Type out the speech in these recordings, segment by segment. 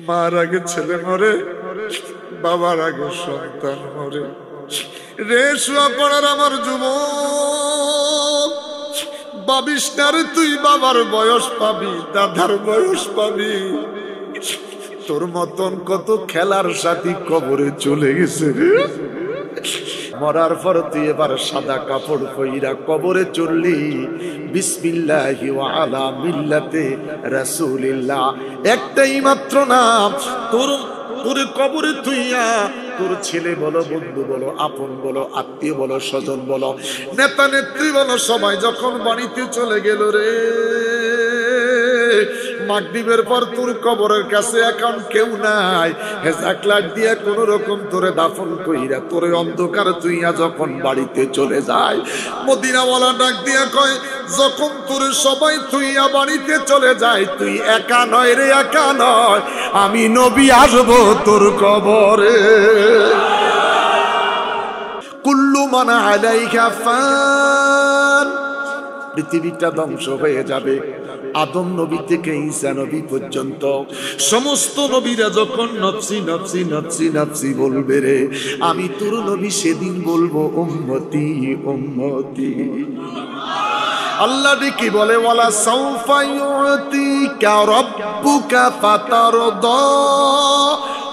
মার আগে ছেলে মরে, বাবার আগে সন্তান মরে। রে শুয়া পড়ার আমার যুবক, ভাবিস না রে তুই বাবার বয়স পাবি, দাদার বয়স পাবি। তোর মতন কত খেলার সাথী কবরে চলে গেছে রে। মরার পর তুই এবার সাদা কাপড় পইরা কবরে চললি, বিসমিল্লাহি ওয়া আলা মিল্লাতে রাসূলিল্লাহ, একটাই মাত্র নাম। তোর কবরে তুইয়া তোর ছেলে বলো, বন্ধু বলো, আপন বলো, আত্মীয় বলো, স্বজন বলো, নেতা নেত্রী বলো, সবাই যখন বাড়িতে চলে গেল রে, মাগরিবের পর তোর কবরের কাছে এখন কেউ নাই। হেজাক লাগ দিয়ে কোন রকম তোরে দাফন কইরা তোরে অন্ধকার তুইয়া যখন বাড়িতে চলে যায়, মদিনাওয়ালা ডাক দিয়া কয়, যখন তোর সবাই তুইয়া বাড়িতে চলে যায়, তুই একা নয় রে, একা নয়, আমি নবী আসবো তোর কবরে। কুল্লু মান আলাইহা ফান, পৃথিবীটা ধ্বংস হয়ে যাবে। আদম নবী থেকে ঈসা নবী পর্যন্ত সমস্ত নবীরা যখন নফসি নফসি নফসি নফসি বলবে রে, আমি তোর নবী সেদিন বলবো উম্মতি উম্মতি। আল্লাহ কি বলে, ওয়ালা সাউফা ইউতিকা রাব্বুকা ফাতারদা।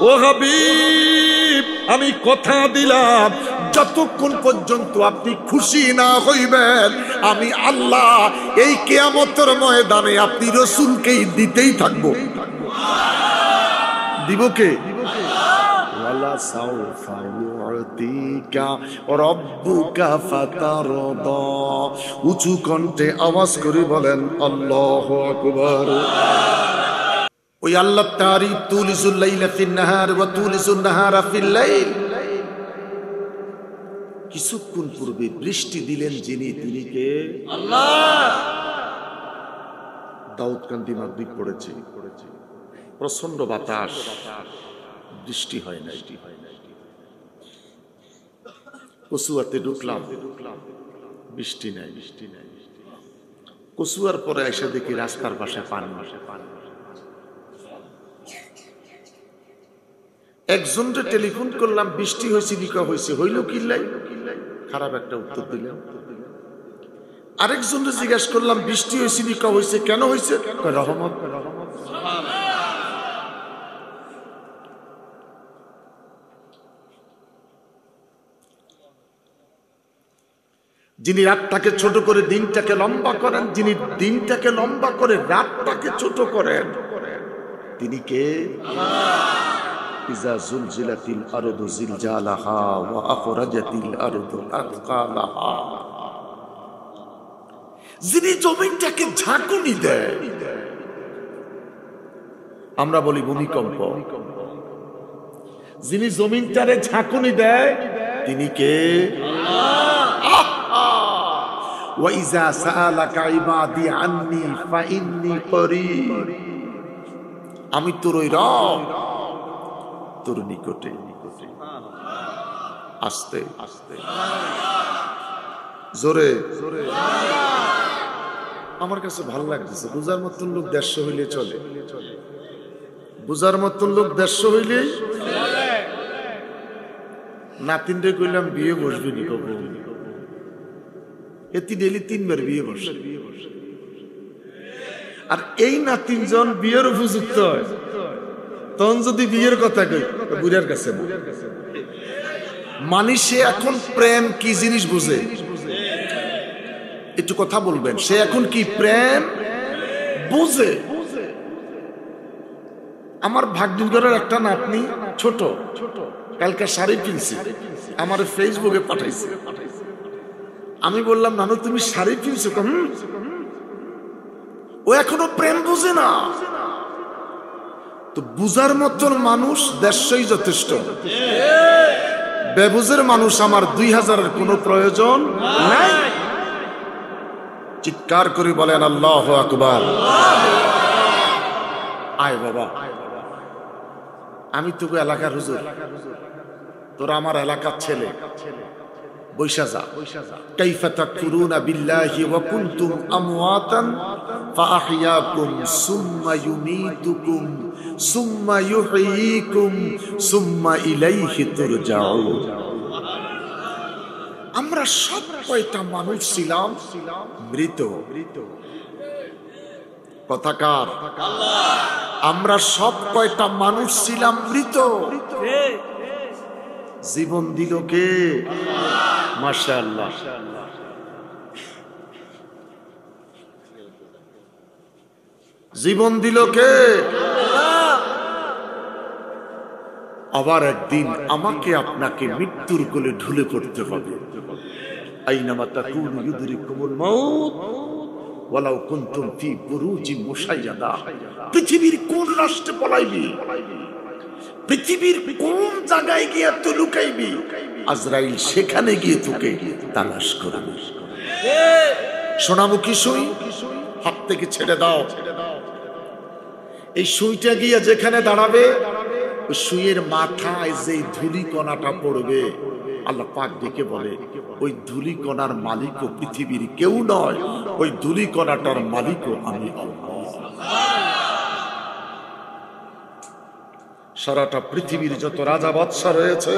ও হাবিব, আমি কথা দিলাম, যতক্ষণ পর্যন্ত আপনি খুশি না হইবেন, আমি আল্লাহ এই কিয়ামতের ময়দানে আপনি রাসূলকেই দিতেই থাকবো। দিব কে? ওয়ালা সাউফা ইউতিকা রাব্বুকা ফাতারদা। উঁচু কণ্ঠে আওয়াজ করে বলেন আল্লাহু আকবার। ওই আল্লাহ তারিফ, তুলিসুল লাইলা ফিন নাহার ওয়া তুলিসুন নাহারা ফিল লাইল। কিছুক্ষণ পূর্বে বৃষ্টি দিলেন যিনি, তিনি কে? আল্লাহ। দাউদকান্দি মাগরিব পড়েছে, প্রচন্ড বাতাস, বৃষ্টি হয় নাই। কচুয়াতে ঢুকলাম, বৃষ্টি নাই। কচুয়ার পরে এসে দেখি রাস্তার পাশে পানি। একজনকে টেলিফোন করলাম, বৃষ্টি হয়েছে নিকা হয়েছে, হইল কি লাই? খারাপ একটা উত্তর দিলেন। আরেকজনকে জিজ্ঞাসা করলাম, বৃষ্টি হয়েছে নিকা হয়েছে, কেন হয়েছে? রহমত। যিনি রাতটাকে ছোট করে দিনটাকে লম্বা করেন, যিনি দিনটাকে লম্বা করে রাতটাকে ছোট করেন, তিনি কে? ইজা জুলজিলাতিল আরদু জিলজালাহা ওয়া আখরাজাতিল আরদু আথকালাহা। যিনি জমিনটাকে ঝাঁকুনি দেয়, আমরা বলি ভূমিকম্প, যিনি জমিনটারে ঝাঁকুনি দেয়, তিনি কে? ওয়া ইজা সাআলাকা ইবাদি আন্নী ফাইন্নী করিব। আমি তোর ওই রব, তোর নিকটে। আস্তে আস্তে, জোরে জোরে। আমার কাছে ভালো লাগতেছে। বুঝার মতন লোক 150 হইলে চলে, বুঝার মতন লোক 150 হইলে। নাতিনরে কইলাম বিয়ে বসবি নি, কব এতি ডেলি 3 বার বিয়ে বসে। আর এই নাতিনজন বিয়ের উপযুক্ত হয়, তখন যদি বিয়ের কথা কই, বুড়ার কাছে না। সে এখন প্রেম কি জিনিস বুঝে, একটু কথা বলবেন। সে এখন কি প্রেম বুঝে। আমার ভাগ্নির ঘরের একটা নাতনি ছোট, কালকে শাড়ি কিনছে, আমার ফেসবুকে পাঠাইছে। আমি বললাম, নানু তুমি শাড়ি কিনছো? ও এখনো প্রেম বুঝে না। তো বুঝার মতন মানুষ 150ই যথেষ্ট। বেবুঝের মানুষ আমার 2000-এর কোনো প্রয়োজন নাই। চিৎকার করে বলেন আল্লাহু আকবার। আয় বাবা, আমি তোকে এলাকার হুজুর, তোরা আমার এলাকার ছেলে, বৈশা যা। কাইফা তাকফুরুনা বিল্লাহি ওয়া কুনতুম আমওয়াতান ফাআহইয়াকুম সুম্মা ইউমীতুকুম সুম্মা ইউহয়ীকুম সুম্মা ইলাইহি তুরজাউন। আমরা সব কয়টা মানুষ ছিলাম মৃত। কথাকার আমরা সব কয়টা মানুষ ছিলাম মৃত। জীবন দিল কে? মাশাআল্লাহ। জীবন দিল কে? আবার একদিন আমাকে আপনাকে মৃত্যুর কোলে ঢুলে পড়তে হবে। আইনামা তাকুনু ইউদরিকুমুল মাউত ওয়ালাউ কুনতুম ফি বুরুজিন মুশাইয়াদা। পৃথিবীর কোন রাষ্ট্রে পলাইবি, পৃথিবীর কোন জায়গায় গিয়ে তুই লুকাইবি, আজরাইল সেখানে গিয়ে তোকে তালাশ করবে। সোনামুখী সুই হাত থেকে ছেড়ে দাও। এই সুইটা গিয়ে যেখানে দাঁড়াবে, ওই সুইয়ের মাথায় যে ধুলি কণাটা পড়বে, আল্লাহ পাক ডেকে বলে ওই ধুলি কণার মালিকও পৃথিবীর কেউ নয়, ওই ধুলি কণাটার মালিকও আমি আল্লাহ। সারাটা পৃথিবীর যত রাজা বাদশা রয়েছে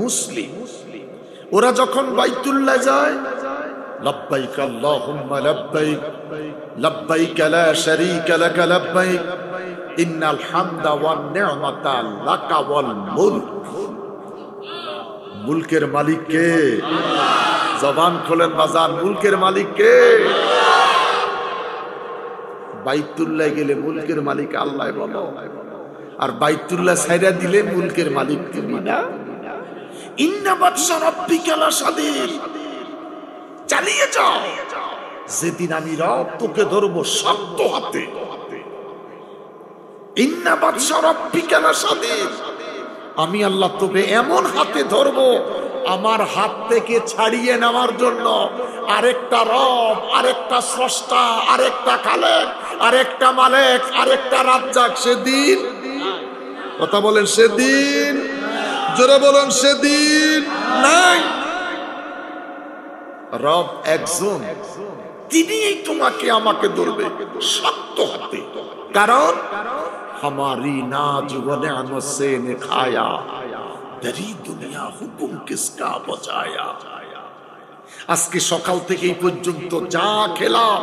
মুসলিম, ওরা যখন বাইতুল্লাহ যায়, লব্বাইক আল্লাহুম্মা লব্বাইক লব্বাইক লা শারীকা লাক লব্বাইক ইন্নাল হামদা ওয়ান নি'মাতা লাকা ওয়াল মুলক। মুলকের মালিক কে? জবান খোলেন বাজান, মুলকের মালিক কে? বাইতুল্লাহ গেলে মুলকের মালিক আল্লাহ বলো, আর বাইতুল্লাহ ছাইরা দিলে মুলকের মালিক তুমি না। ইন্না বাতশা রাব্বিকা লাশাদীদ। চালিয়ে যাও, যেদিন আমি রব তোকে ধরবো শক্ত হাতে। ইন্না বাতশা রাব্বিকা লাশাদীদ। আমি আল্লাহ তোকে এমন হাতে ধরবো, আমার হাত থেকে ছাড়িয়ে নেওয়ার জন্য আরেকটা রব, আরেকটা স্রষ্টা, আরেকটা খালেক, আরেকটা মালেক, আরেকটা রাজ্জাক সেদিন, কথা বলেন সেদিন, জোরে বলেন সেদিন নাই। রব একজন, তিনিই তোমাকে আমাকে ধরবে শক্ত হাতে। কারণ हमारी नाज व नेमत से ने खाया, दरी दुनिया हुकुम किसका बचाया। আজকে সকাল থেকে এই পর্যন্ত যা খেলাম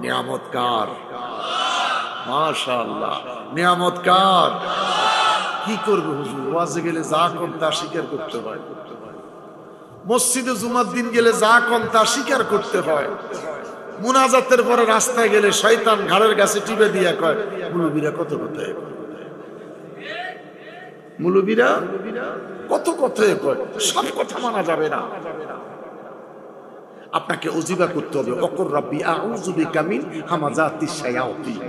নিয়ামত কার? মাশাআল্লাহ, নিয়ামত কার? কি করবে হুজুর? ওয়াজে গেলে যা কোন তা স্বীকার করতে হয়, মসজিদে জুমার দিন গেলে যা কোন তা স্বীকার করতে হয়, মুনাজাতের পরে রাস্তায় গেলে শয়তান ঘাড়ের কাছে টিপে দিয়া কয় মুলুবিরা কত কথায়, মুলুবিরা কত কথায় কয়। সব কথা মানা যাবে না, আপনাকে ওজিবা করতে হবে। ওয়াকুর রাব্বি আউযু বিকা মিন হামাযাতিশ শায়াতিন,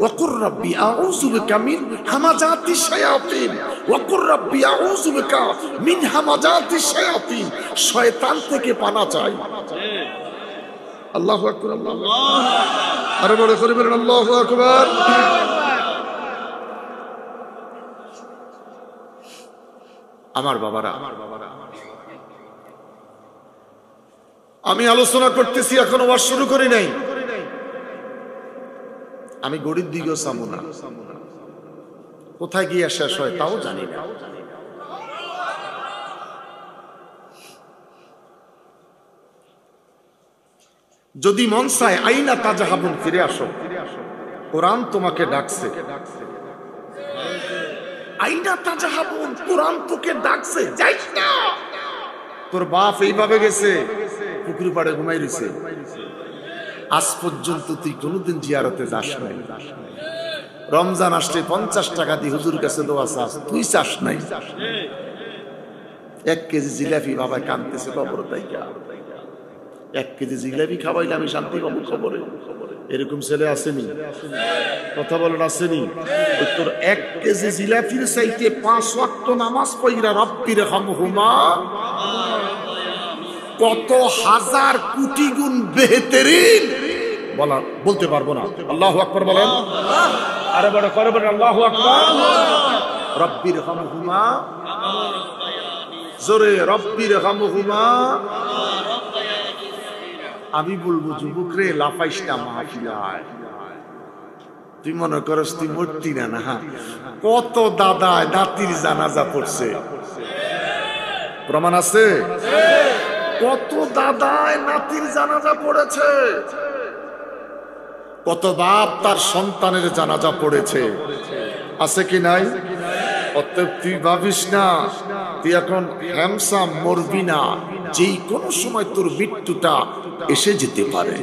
ওয়াকুর রাব্বি আউযু বিকা মিন হামাযাতিশ শায়াতিন, ওয়াকুর রাব্বি আউযু বিকা মিন হামাযাতিশ শায়াতিন। শয়তান থেকে পানা চাই। আল্লাহু আকবার, আল্লাহু আকবার, আরে বড় করে বলেন আল্লাহু আকবার। আমার বাবারা, আমি আলোচনা করতেছি, এখনো ওয়াজ শুরু করি নাই। আমি গড়ির দিকেও চাবো না, কোথায় গিয়ে শেষ হয় তাও জানি না। যদি মন চায় আইনা তাজাহাবুন, ফিরে আসো, কোরআন তোমাকে ডাকছে। আইনা তাজাহাবুন, কোরআন তোকে ডাকছে, যাইস না। তোর বাপ এইভাবে গেছে, পুকুর পাড়ে ঘুমাই রইছে, আজ পর্যন্ত তুই কোনোদিন জিয়ারতে যাস নাই। রমজান আসলে 50 টাকা দিয়ে হুজুর কাছে দোয়া চাস, তুই চাস নাই। 1 কেজি জিলাপি বাবা কানতেছে কবর তাইকা, 1 কেজি জিলাপি খাওয়াইলে আমি শান্তি পাবো খবরে। এরকম ছেলে আসেনি? কথা বলেন আসেনি? তোর 1 কেজি জিলাপির চাইতে 5 ওয়াক্ত নামাজ পড়া রব্বির হামহুমা কত হাজার কোটি গুণ বেহতরিন বলতে পারবো না। আল্লাহু আকবার বলেন, আরে বড় করে বলেন আল্লাহু আকবার। রব্বির হামহুমা, জোরে রব্বির হামহুমা। আমি বলবো যুবক রে লাফাইস না মাহফিলায়, তুই মনে করস তুই মূর্তি না না। কত দাদা নাতির জানাজা পড়ছে, প্রমাণ আছে। কত দাদায় নাতির জানাজা পড়েছে, কত বাপ তার সন্তানের জানাজা পড়েছে, আছে কি নাই? অতএব তুই ভাবিস না তুই এখন হ্যামসাম মরবি না, যেই কোনো সময় তোর মৃত্যুটা এসে যেতে পারে।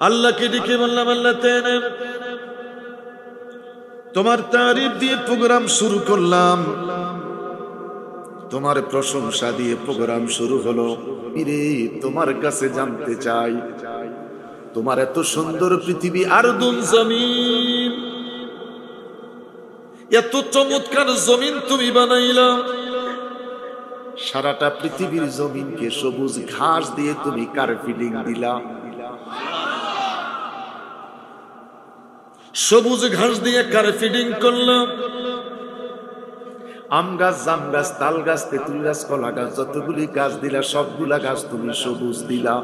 আল্লাহকে ডেকে বললাম, আল্লাহ তোমার তারিফ দিয়ে প্রোগ্রাম শুরু করলাম, তোমার প্রশংসা দিয়ে প্রোগ্রাম শুরু হলো। ইরে তোমার কাছে জানতে চাই, তোমার এত সুন্দর পৃথিবী আরদুন জমিন, এত চমৎকার জমিন তুমি বানাইলা, সারাটা পৃথিবীর জমিনকে সবুজ ঘাস দিয়ে তুমি কার্পেটিং দিলা, সবুজ ঘাস দিয়ে কার্পেটিং করলাম। আম গাছ, জাম গাছ, তাল গাছ, তেঁতুল গাছ, কলা গাছ, যতগুলি গাছ দিলা সবগুলা গাছ তুমি সবুজ দিলা।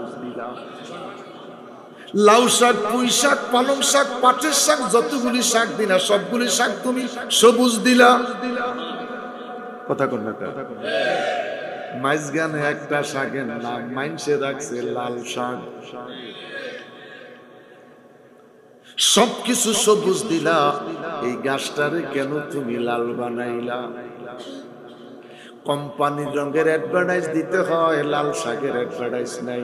লাউ শাক, পুঁই শাক, পালং শাক, পাটের শাক, যতগুলি শাক দিলা সবগুলি শাক তুমি সবুজ দিলা। কথা কোন না? মাইজগানে একটা শাকের নাম মাইনসে রাখছে লাল শাক। সবকিছু সবুজ দিলা, এই গাছটারে কেন তুমি লাল বানাইলা? কোম্পানির রঙের অ্যাডভার্টাইজ দিতে হয়, লাল শাকের অ্যাডভার্টাইজ নাই।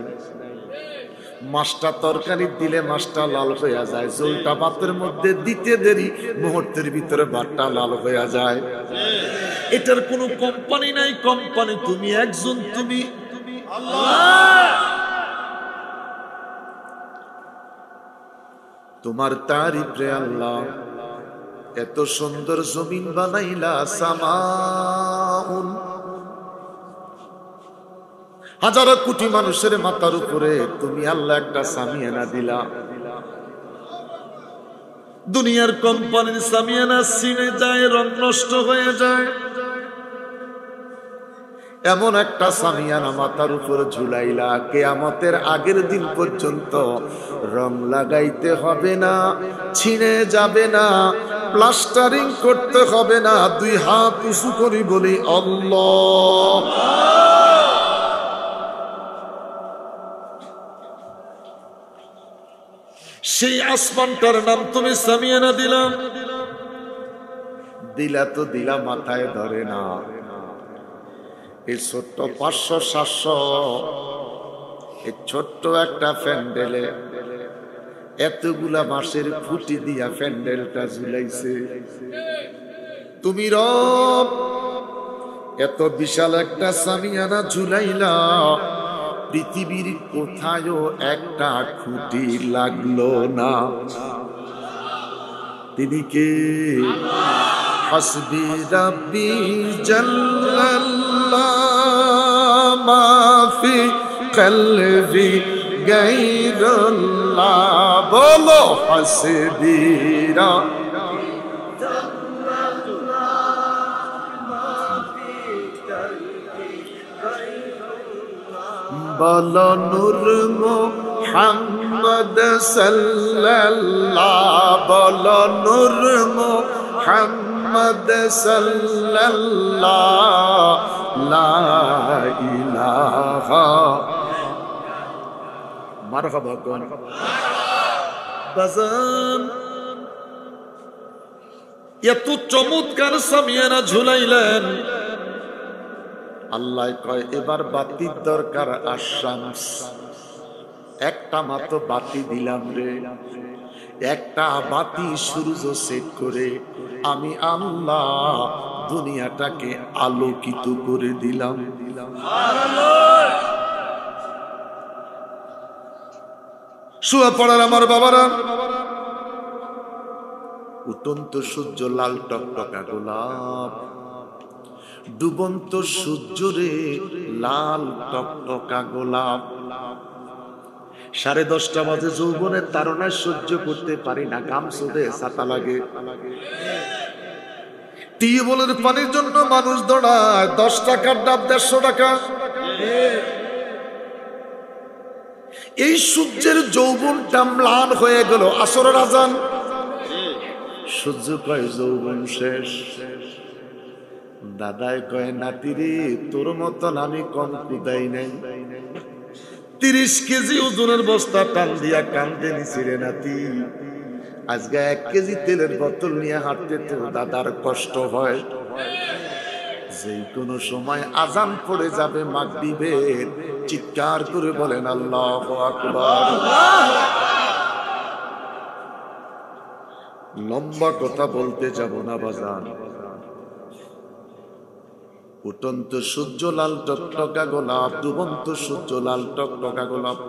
মাছটা তরকারি দিলে মাছটা লাল হয়ে যায়, ঝোলটা ভাতের মধ্যে দিতে দেরি, মুহূর্তের ভিতরে ভাতটা লাল হয়ে যায়। এটার কোনো কোম্পানি নাই, কোম্পানি তুমি একজন, তুমি আল্লাহ। তোমার তারিফ রে আল্লাহ, এত সুন্দর জমিন বানাইলা, সামাউন, হাজারো কোটি মানুষের মাথার উপরে তুমি আল্লাহ একটা সামিয়ানা দিলা। দুনিয়ার কোম্পানির সামিয়ানা ছিঁড়ে যায়, রং নষ্ট হয়ে যায়, এমন একটা সামিয়ানা মাথার উপর ঝুলাইলা, কিয়ামতের আগের দিন পর্যন্ত রং লাগাইতে হবে না, ছিঁড়ে যাবে না, প্লাস্টারিং করতে হবে না। দুই হাত উঁচু করি বলি আল্লাহ। সেই আসমানটার নাম তুমি সামিয়ানা দিলা। দিলা তো দিলা, মাথায় ধরে না। এই ছোট্ট 500-700 এই ছোট্ট একটা প্যান্ডেলে এতগুলা বাঁশের খুঁটি দিয়া প্যান্ডেলটা ঝুলাইছে। তুমি রব এত বিশাল একটা সামিয়ানা ঝুলাইলা, পৃথিবীর কোথায়ও একটা খুঁটি লাগলো না। তিনি কে? হাসবি রাব্বি জাল্লাল্লাহ মা ফি কলবি গায়রুল্লাহ। বলো হাসবি বলো নূর মুহাম্মদ সাল্লাল্লাহ, বলো নূর মুহাম্মদ সাল্লাল্লাহ, লা ইলাহা। মারহাবা কোন বাজান, এত চমৎকার সামিয়ানা ঝুলাইলেন। আল্লাহ কয় এবার বাতির দরকার, আশামস, একটা মাত্র বাতি দিলাম রে, একটা বাতি সূর্য সেট করে আমি আল্লাহ দুনিয়াটাকে আলোকিত করে দিলাম। শুয়ে পড়ার আমার বাবারা, উঠন্ত সূর্য লাল টকটকা গোলাপ, ডুবন্ত সূর্য রে লাল টকটকা গোলাপ। 10:30 বাজে, যৌবনের তাড়নায় সহ্য করতে পারি না, ঘাম ছুটে, ছাতা লাগে। টিউবওয়েলের পানির জন্য মানুষ দৌড়ায়, 10 টাকার ডাব 150 টাকা। এই সূর্যের যৌবনটা ম্লান হয়ে গেল, আসরের আজান, সূর্য কয় যৌবন শেষ। দাদায় কয় নাতিরে তোর মতন আমি কম কুদাই নাই, 30 কেজি ওজনের বস্তা টান দিয়া কান্দে নিছি রে নাতি। আজকে 1 কেজি তেলের বোতল নিয়ে হাঁটতে তো দাদার কষ্ট হয়। যে কোনো সময় আজান পড়ে যাবে মাগরিবের, চিৎকার করে বলেন আল্লাহু আকবার। লম্বা কথা বলতে যাব না বাজান। উঠন্ত সূর্য লাল টকটকা গোলাপ, ডুবন্ত সূর্য লাল টকটকা গোলাপ,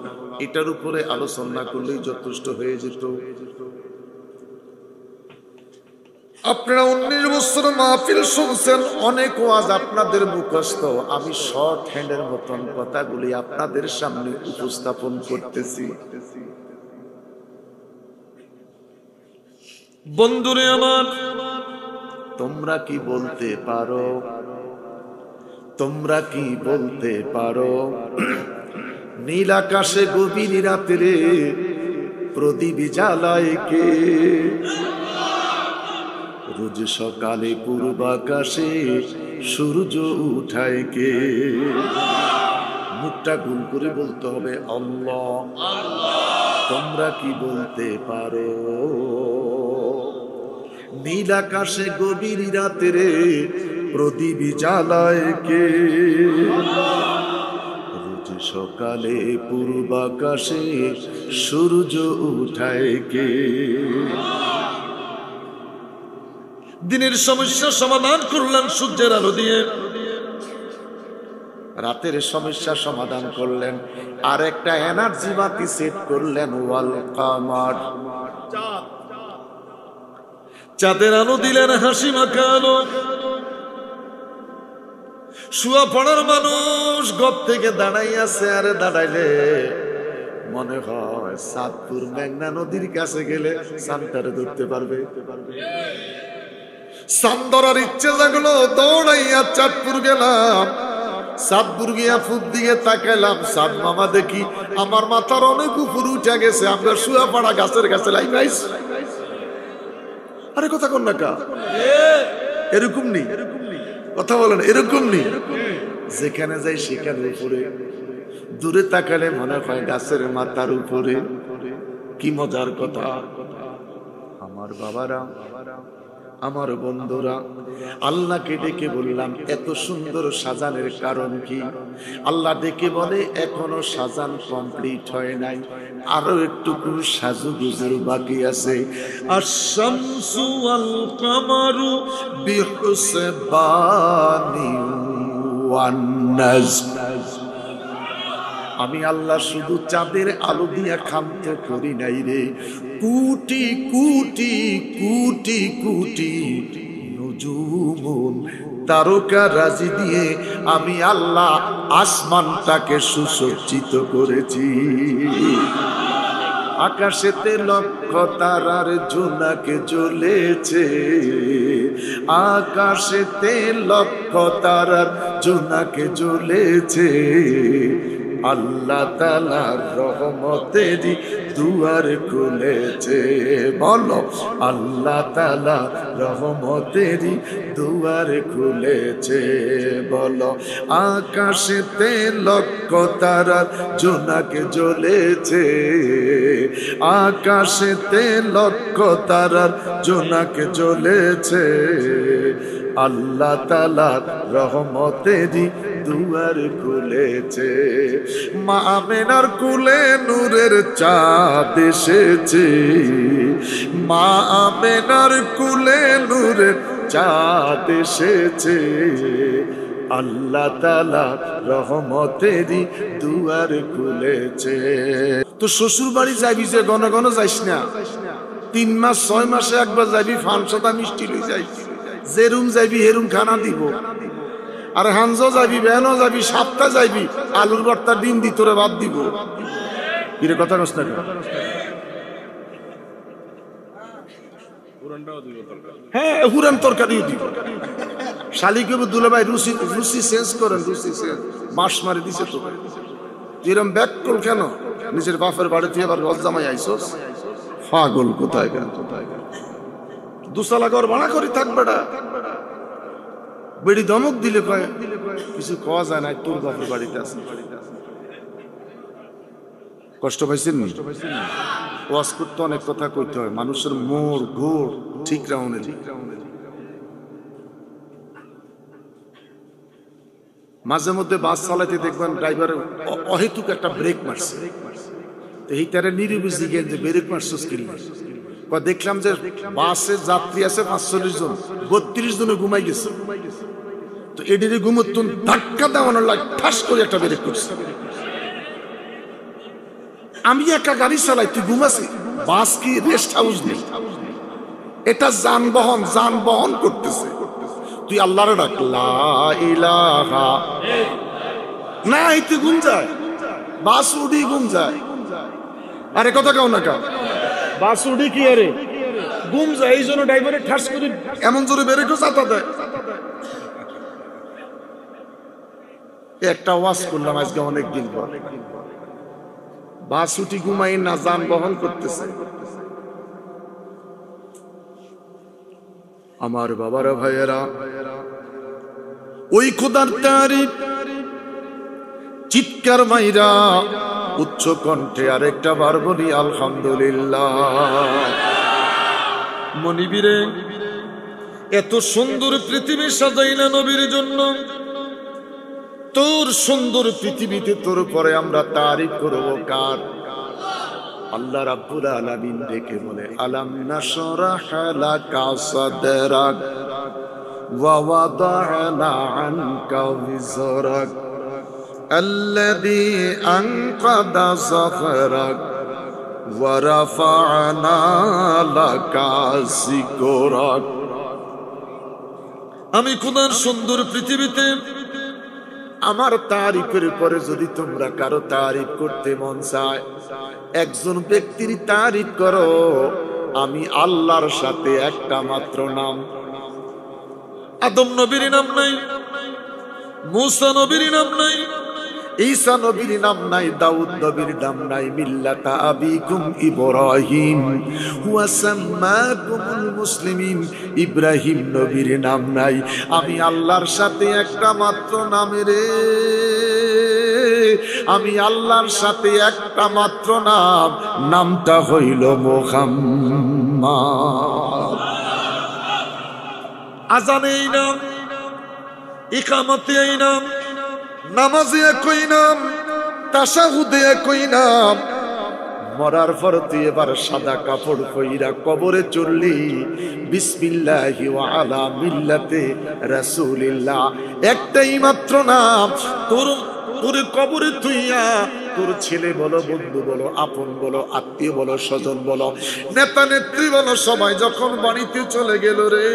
এটার উপরে আলোচনা করলেই যথেষ্ট হয়ে যেত। আপনারা 19 বছর মাহফিল শুনছেন, অনেক ওয়াজ আপনাদের মুখস্থ। আমি শর্ট হ্যান্ডের মতন কথাগুলি আপনাদের সামনে উপস্থাপন করতেছি। বন্ধুরে আমার, তোমরা কি বলতে পারো, তোমরা কি বলতে পারো, নীল আকাশে গভীর রাত্রে প্রদীপ জ্বালায় কে? রোজ সকালে পূর্ব আকাশে সূর্য উঠায় কে? মুখটা গুল করে বলতে হবে আল্লাহ। তোমরা কি বলতে পারো, নীল আকাশে গভীর রাত্রে প্রদীপ জ্বালায় কে? রোজ সকালে পূর্ব আকাশে সূর্য উঠায় কে? দিনের সমস্যার সমাধান করলেন সূর্যের আলো দিয়ে, রাতের সমস্যার সমাধান করলেন আর একটা এনার্জি বাতি সেট করলেন ওয়াল কামার, চাঁদের আলো দিলেন হাসি মাখা আলো। শুয়া পড়ার মানুষ গপ থেকে দাঁড়াইয়াছে, আরে দাঁড়াইলে মনে হয় চাঁদপুর মেঘনা নদীর কাছে গেলে চাঁদটারে ধরতে পারবে। চাঁদ ধরার ইচ্ছে জাগলো, দৌড়াইয়া চাঁদপুর গেলাম। চাঁদপুর গিয়া ফুট দিয়ে তাকাইলাম, চাঁদ মামা দেখি আমার মাথার অনেক উপর উঠে গেছে। আমরা শুয়া পড়া গাছের কাছে লাইগাইস। আরে কথা কোন না কা, এরকম নেই কথা বলেন, এরকম নেই। যেখানে যাই সেখানে উপরে, দূরে তাকালে মনে হয় গাছের মাথার উপরে। কি মজার কথা। আমার বাবারা, আমার বন্ধুরা, আল্লাহকে ডেকে বললাম এত সুন্দর সাজানের কারণ কি? আল্লাহ ডেকে বলে এখনো সাজান কমপ্লিট হয় নাই, আরো একটু সাজুগুজুর বাকি আছে। আশ-শামসু ওয়াল কামারু বিহুসবানি ওয়ান নাজম। আমি আল্লাহ শুধু চাঁদের আলো দিয়া ক্ষান্ত করি নাই রে, কোটি কোটি কোটি কোটি নুজুমুন তারকা রাজি দিয়ে আমি আল্লাহ আসমানটাকে সুসজ্জিত করেছি। আকাশেতে লক্ষ তারার জোনাকে জ্বলেছে, আকাশেতে লক্ষ তারার জোনাকে জ্বলেছে। আল্লাহ তাআলার রহমতেরই দুয়ার খুলেছে। বলো আল্লাহ তাআলা রহমতেরই দুয়ার খুলেছে। বলো আকাশেতে লক্ষ তারার জোনাকে জ্বলেছে, আকাশেতে লক্ষ তারার জোনাকে জ্বলেছে। আল্লাহ তাআলার রহমতেরই দুয়ার খুলেছে। মা আমেনার কুলে নূরের চাঁদ এসেছে, মা আমেনার কুলে নূরের চাঁদ এসেছে। আল্লাহ তাআলা রহমতেরই দুয়ার খুলেছে। তো শ্বশুর বাড়ি যাবি যে ঘন ঘন যাইস না, 3 মাস 6 মাসে একবার যাবি, ফানসতা মিষ্টি লই যাই, যেরুম যাইবি হেরুম খানা দিব। আর হানজো যাবি, বেহনও যাবি, সাতটা যাইবি, আলুর ভর্তা ডিম দি তোরে ভাত দিব। এর কথা কস না। হ্যাঁ হুরান তরকারিও দিব। শালি কেবল দুলা ভাই রুচি চেঞ্জ করেন, রুচি চেঞ্জ মাস মারি দিছে তো এরম ব্যাক কল কেন? নিজের বাপের বাড়িতে আবার রস জামাই আইসোস, পাগল কোথায় কেন? দুসালা ঘর ভাড়া করে থাকবে না, বেড়ি ধমক দিলে কয় কিছু খাওয়া যায় না, তোর বাপের বাড়িতে আছে। কষ্ট পাইছেন নি? ওয়াজ করতে অনেক কথা কইতে হয়, মানুষের মোড় ঘোর ঠিক রাউনে। মাঝে মধ্যে বাস চালাইতে দেখবেন ড্রাইভার অহেতুক একটা ব্রেক মারছে, এই তারে নিরুবিজি গেন যে ব্রেক মারছিস কি? দেখলাম যে বাসে যাত্রী আছে 45 জন, 32 জনে ঘুমাই গেছে। তো এডিরে ঘুমোতুন ধাক্কা দেওয়ানোর লাগে ঠাস করে একটা ব্রেক করছে। আমি একা গাড়ি চালাই, তুই ঘুমাসি? বাস কি রেস্ট হাউস নেই, এটা যানবাহন করতেছে। তুই আল্লাহরে ডাক, লা ইলাহা না, তুই ঘুম যায়, বাস উড়ি ঘুম যায়। আরে কথা কেউ না কা, বাস উড়ি কি আরে ঘুম যায়, এই জন্য ড্রাইভারে ঠাস করে এমন জোরে বেরেকও চাতা দেয়। একটা ওয়াজ করলাম আজকে অনেকদিন পর, বাস উঠি ঘুমাই না, যানবাহন করতেছে। আমার বাবারা ভাইয়েরা, ওই খোদার তারিফ চিৎকার মাইরা উচ্চ কণ্ঠে আরেকটা বার বলি আলহামদুলিল্লাহ। মনিবীরে, এত সুন্দর পৃথিবী সাজাইলা নবীর জন্য, তোর সুন্দর পৃথিবীতে তোর পরে আমরা তারিফ করব কার? আল্লাহ রাব্বুল আলামিন ডেকে বলে, আলাম নাশরাহ লাকা সাদরাক ওয়া ওয়াদা'না আনকা বিজরাক আল্লাযী আনকাদা যাহরাক ওয়া রাফা'না লাকা যিকরাক। আমি খোদার সুন্দর পৃথিবীতে আমার তারিফের পরে যদি তোমরা কারো তারিফ করতে মন চায়, একজন ব্যক্তির তারিফ করো, আমি আল্লাহর সাথে একটা মাত্র নাম। আদম নবীর নাম নাই, মূসা নবীর নাম নাই, ঈসা নবীর নাম নাই, দাউদ নবীর নাম নাই, মিল্লাতা আবিকুম ইব্রাহিম ওয়া সাম্মাকুমুল মুসলিমিন, ইব্রাহিম নবীর নাম নাই। আমি আল্লাহর সাথে একটা মাত্র নামের, আমি আল্লাহর সাথে একটা মাত্র নাম, নামটা হইল মুহাম্মদ। আজানে এই নাম, ইকামতে এই নাম, নামাজে একই নাম, তাশাহুদে একই নাম। মরার পর তুই এবার সাদা কাপড় পইরা কবরে চললি, বিসমিল্লাহি ওয়া আলা মিল্লাতে রাসূলিল্লাহ, একটাই মাত্র নাম। তোর কবরে তুইয়া তোর ছেলে বলো, বন্ধু বলো, আপন বলো, আত্মীয় বলো, স্বজন বলো, নেতা নেত্রী বলো, সবাই যখন বাড়িতে চলে গেল রে,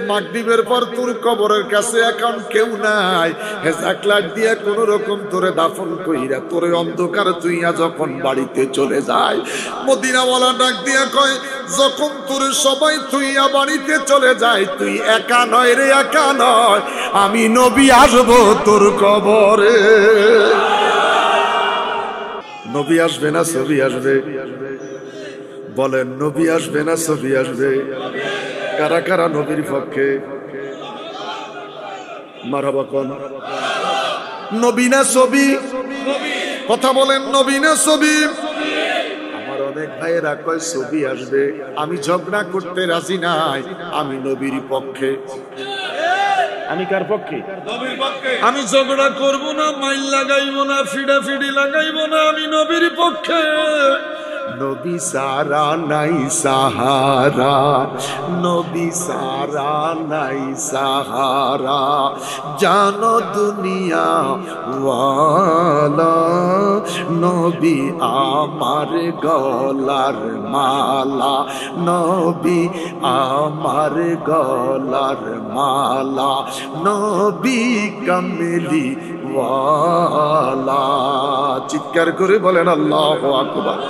মাগরিবের পর তোর কবরের কাছে এখন কেউ নাই, হেজাক লাগ দিয়া কোন রকম তোরে দাফন কইরা তোরে অন্ধকার তুইয়া যখন বাড়িতে চলে যায়, মদিনাওয়ালা ডাক দিয়া কয়, যখন তোরে সবাই তুইয়া বাড়িতে চলে যায়, তুই একা নয় রে, একা নয়, আমি নবী আসবো তোর কবরে। নবী আসবে না ছবি আসবে? বলেন, নবী আসবে না ছবি আসবে? কারা কারা নবীর পক্ষে? মারহাবা কোন? নবী না ছবি? কথা বলেন, নবী না ছবি? আমার অনেক ভাইয়েরা কয় ছবি আসবে, আমি ঝগড়া করতে রাজি নাই, আমি নবীর পক্ষে। আমি কার পক্ষে? নবীর পক্ষে। আমি ঝগড়া করব না, মাইল লাগাইব না, ফিডাফিডি লাগাইব না, আমি নবীর পক্ষে। নবী সারা নাই সাহারা, নবী সারা নাই সাহারা, জানো দুনিয়া ওয়ালা, নবী আমার গলার মালা, নবী আমার গলার মালা, নবী কামলি ওয়ালা। চিৎকার করে বলেন আল্লাহু আকবার।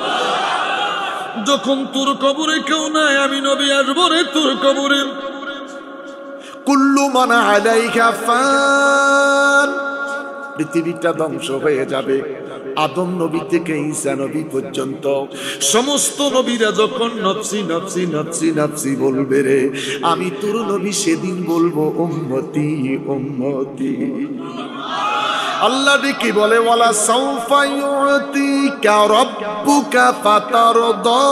যখন তোর কবরে কেউ নাই আমি নবী আসবো রে তোর কবরে। কুল্লু মান আলাইহা ফান, পৃথিবীটা ধ্বংস হয়ে যাবে। আদম নবী থেকে ঈসা নবী পর্যন্ত সমস্ত নবীরা যখন নফসি নফসি নফসি নফসি বলবে রে, আমি তোর নবী সেদিন বলবো উম্মতি উম্মতি। আল্লাহ কি বলে, ওয়ালা সাউফা ইউতিকা রাব্বুকা ফাতারদা।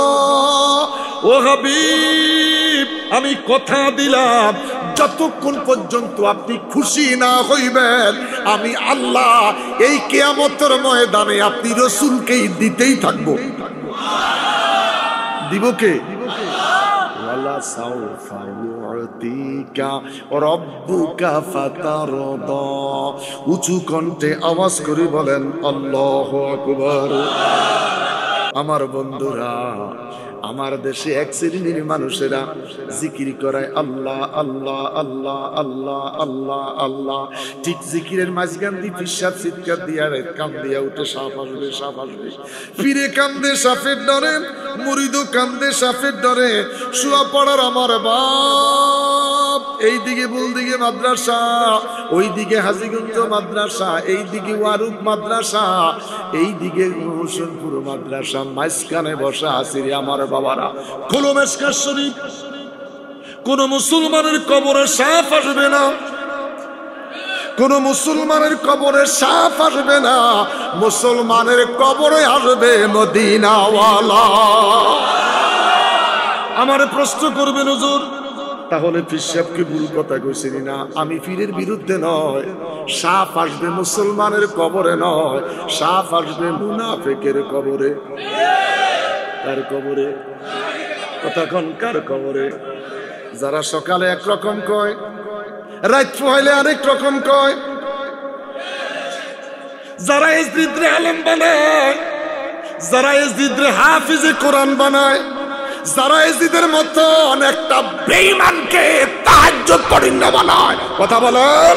ও হাবিব, আমি কথা দিলাম যতক্ষণ পর্যন্ত আপনি খুশি না হইবেন আমি আল্লাহ এই কিয়ামতের ময়দানে আপনি রাসূলকেই দিতেই থাকবো। দিব কে? ওয়ালা সাউফা ইউতিকা রাব্বুকা ফাতারদা। উঁচু কণ্ঠে আওয়াজ করে বলেন আল্লাহু আকবার। আমার বন্ধুরা, আমার দেশে এক শ্রেণীর মানুষেরা জিকির করায় আল্লাহ আল্লাহ আল্লাহ আল্লাহ আল্লাহ আল্লাহ। ঠিক জিকিরের মাঝখান দিয়ে পিসাব চিৎকার দিয়া কান দিয়া উঠে সাপ আসবে সাপ আসবে। ফিরে কান্দে সাপের ডরে, মুরিদও কান্দে সাপের ডরে। শুয়া পড়ার আমার বাপ, এই দিকে বুলদিকে মাদ্রাসা, ওই দিকে হাজীগঞ্জ মাদ্রাসা, এই দিকে ওয়ারুক মাদ্রাসা, এই দিকে হোসেনপুর মাদ্রাসা, মাঝখানে বসা আছিস আমার বাবারা। খোলো মিশকাত শরীফ, কোন মুসলমানের কবরে সাপ আসবে না, কোন মুসলমানের কবরে সাপ আসবে না, মুসলমানের কবরে আসবে মদিনাওয়ালা। আমারে প্রশ্ন করবেন হুজুর, তাহলে পীর সাহেব কি ভুল কথা কইছেন না? আমি পীরের বিরুদ্ধে নয়, সাপ আসবে মুসলমানের কবরে নয়, সাপ আসবে মুনাফিকের কবরে। কার কবরে? কতক্ষণ কার কবরে? যারা সকালে একরকম কয়, রাত পোহাইলে আরেক রকম কয়, যারা ইজদিদরে আলেম বানায়, যারা ইজদিদরে হাফিজে কোরআন বানায়, যারা ইজদিদের মতো অনেকটা বেঈমানকে তাহাজ্জুদ পড়িনা বানায়। কথা বলেন,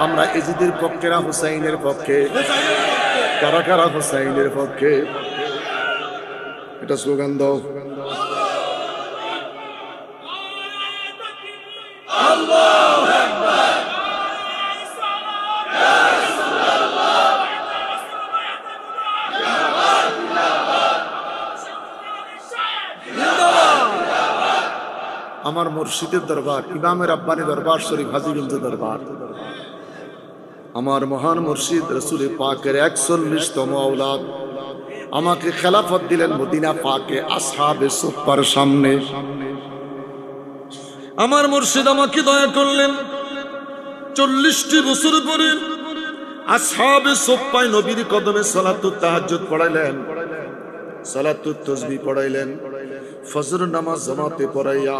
আমরা ইজদিদের পক্ষে না হুসাইনের পক্ষে? কারা কারা হুসাইনের পক্ষে? এটা স্লোগান দাও। আল্লাহু আকবার। আমার মুর্শিদের দরবার, ইমামের আব্বানি দরবার শরীফ, হাজীগঞ্জ দরবার। আমার মহান মুর্শিদ রাসূল পাকের ৪১তম আওলাদ আমাকে খেলাফত দিলেন মদিনা পাকে আসহাবে সুফার সামনে। আমার মুর্শিদ আমাকে দয়া করলেন ৪০টি বছর পরে আসহাবে সুফায় নবীর কদমে সালাতুত তাহাজ্জুদ পড়াইলেন, সালাতুত তাসবিহ পড়াইলেন, ফজর নামাজ জামাতে পড়াইয়া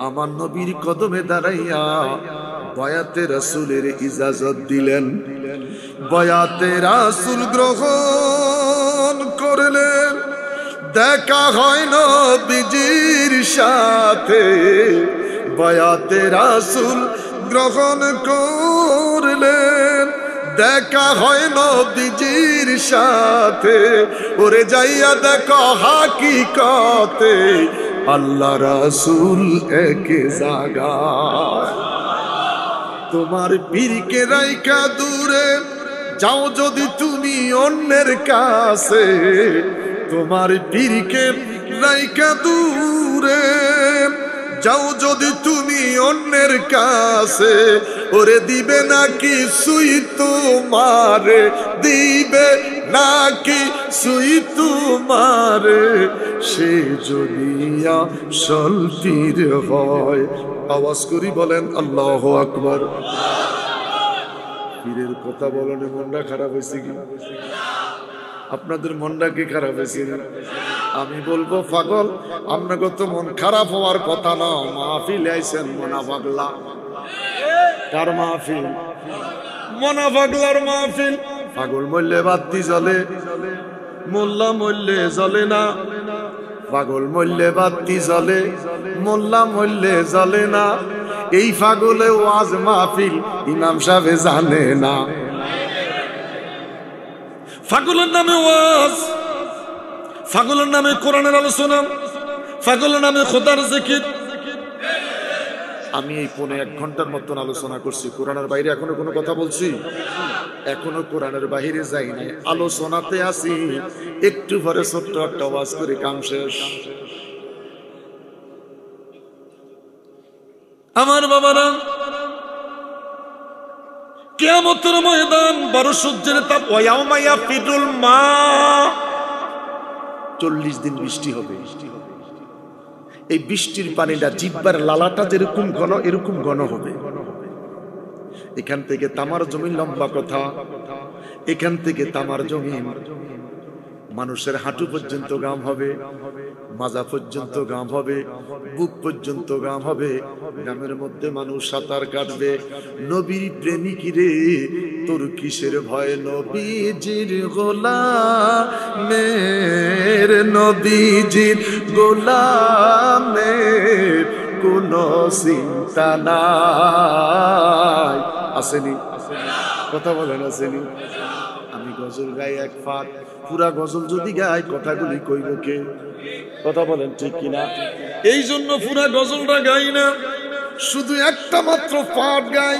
আমার নবীর কদমে দাঁড়াইয়া বায়াতে রাসূলের ইজাজত দিলেন। বায়াতে রাসূল গ্রহণ করলেন, দেখা হয় নবীজির সাথে। বায়াতে রাসূল গ্রহণ করলেন, দেখা হয় নবীজির সাথে। ওরে যাইয়া দেখো হাকিকতে আল্লাহ রাসূল এক জায়গায়। তোমার পীরকে রাইখা দূরে যাও যদি তুমি অন্যের কাছে, তোমার পীরকে রাইখা দূরে যাও যদি তুমি অন্যের কাছে, ওরে দিবে নাকি সুই তোমারে, দিবে নাকি সুই তোমারে, সে যদি আসল পীর হয়। আওয়াজ করি বলেন আল্লাহু আকবার। পীরের কথা বলনে মনটা খারাপ হয়েছে কি? আপনাদের মনটা কি খারাপ হয়েছে? আমি বলবো পাগল, আপনাকে তো মন খারাপ হওয়ার কথা না। মাহফিল আইছেন মনা পাগলা। কার মাহফিল? মনা পাগলার মাহফিল। পাগল মরলে বাতি জ্বলে, মোল্লা মরলে জ্বলে না। পাগল মরলে বাতি জ্বলে, মোল্লা মরলে জ্বলে না। এই পাগলে ওয়াজ মাহফিল ইমাম সাহেব জানে না। পাগলের নামে ওয়াজ, পাগলের নামে কোরআনের আলোচনা, পাগলের নামে খোদার জিকির। আমি এই 1.5 ঘন্টার মতন আলোচনা করছি, কোরআনের বাইরে এখনো কোনো কথা বলছি? এখনো কোরআনের বাইরে যাই নাই, আলোচনাতে আছি। একটু পরে ছোট্ট একটা আওয়াজ করে কাম শেষ। আমার বাবারা, কিয়ামতের ময়দান, বড় সূর্যের তাপ, ওয়ায়াউমা ইয়াফিদুল মা, 40 দিন বৃষ্টি হবে। এই বৃষ্টির পানিটা জিহ্বার লালাটা যেরকম ঘন এরকম ঘন হবে। এখান থেকে তামার জমিন, লম্বা কথা, এখান থেকে তামার জমিন মানুষের হাঁটু পর্যন্ত গাম হবে, মাজা পর্যন্ত গাম হবে, বুক পর্যন্ত গাম হবে। গামের মধ্যে মানুষ সাঁতার কাটবে। নবীর প্রেমিকিরে তোর কিসের ভয়, নবীজির গোলামের, নবীজির গোলামের কোনো চিন্তা নাই। আসেনি কথা বলেন, আসেনি? আমি গজল গাই এক ফাট, পুরা গজল যদি গাই কথাগুলি কইব কে? কথা বলেন ঠিক কিনা? এই জন্য পুরা গজলটা গাই না, শুধু একটা মাত্র পাঠ গাই।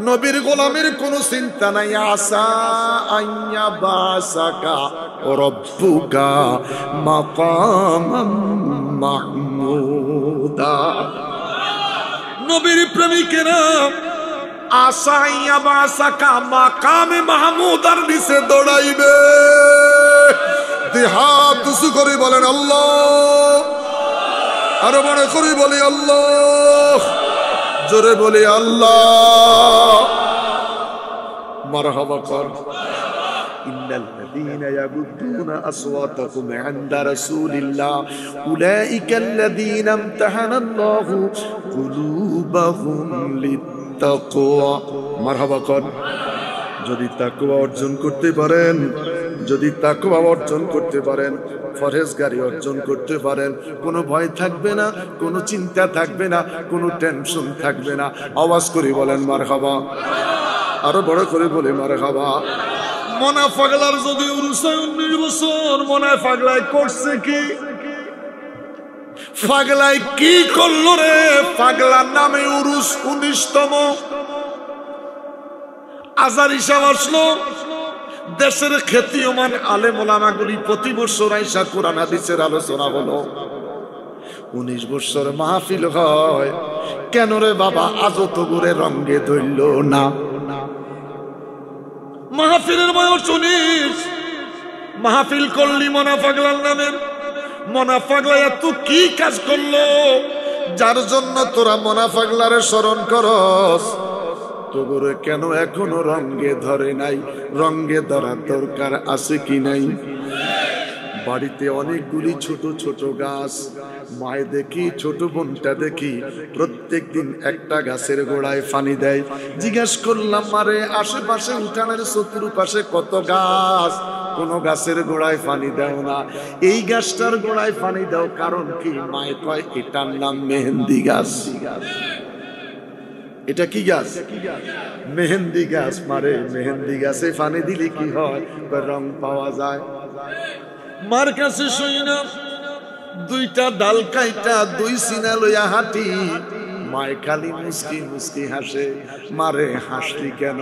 নবীর গোলামের কোনো চিন্তা নাই। আসা আইয়া বাসাকা রব্বুকা মাকামাম মাহমুদা। নবীর প্রেমিকেরা আসাইয়া বাসাকা মাকামে মাহমুদার নিচে দৌড়াইবে। হাত উঁচু করে বলেন আল্লাহ, আরো মনে করি বলি আল্লাহ, জোরে বলি আল্লাহ। মারহাবা কর। ইন্নাল্লাযীনা ইয়াগুদ্দুনা আসওয়াতাহুম ইনদা রাসূলিল্লাহ উলাইকাল্লাযীনা ইমতাহানাল্লাহু কুলুবাহুম লিত্তাকওয়া। মারহাবা কর। যদি তাকওয়া অর্জন করতে পারেন, যদি তাকওয়া অর্জন করতে পারেন, ফরহেজগারি অর্জন করতে পারেন, কোনো ভয় থাকবে না, কোনো চিন্তা থাকবে না, কোনো টেনশন থাকবে না। আওয়াজ করে বলেন মারহাবা, আরো বড় করে বলে মারহাবা। মনা পাগলার যদি উরুস 19 বছর, মনা পাগলায় করছে কি? পাগলায় কি করলো রে? পাগলার নামে উরুস 19তম আজার হিসাব আসলো। দেশের খ্যাতিমান আলেম ওলামাগুলি প্রতি বছর আইসা কোরআন হাদিসের আলোচনা হলো। 19 বছর মাহফিল হয়। কেন রে বাবা আজও তো ঘুরে রঙ্গে ধরল না? মাহফিলের বয়স 19। মাহফিল করলি মনা পাগলার নামে। মনা পাগলা এত কি কাজ করলো যার জন্য তোরা মনা পাগলারে স্মরণ করস? তোরে কেন এখনো রঙ্গে ধরে নাই? রঙ্গে ধরার দরকার আছে কি নাই? বাড়িতে অনেকগুলি ছোট ছোট গাছ, মায়ে দেখি, ছোট বোনটা দেখি, প্রত্যেক দিন একটা গাছের গোড়ায় পানি দেয়। জিজ্ঞেস করলাম, মারে আশেপাশে উঠানের চতুর্পাশে কত গাছ, কোন গাছের গোড়ায় পানি দাও না? এই গাছটার গোড়ায় পানি দাও, কারণ কি? মায়ে কয় এটার নাম মেহেন্দি গাছ। এটা কি গাছ? মেহেন্দি গাছ। মারে মেহেন্দি গাছে পানি দিলে কি হয়? রং পাওয়া যায়। মার কাছে শুই না, 2টা ডাল কাইটা 2 সিনা লইয়া হাঁটি। মায় খালি মুস্কি মুস্কি হাসে। মারে হাসলি কেন?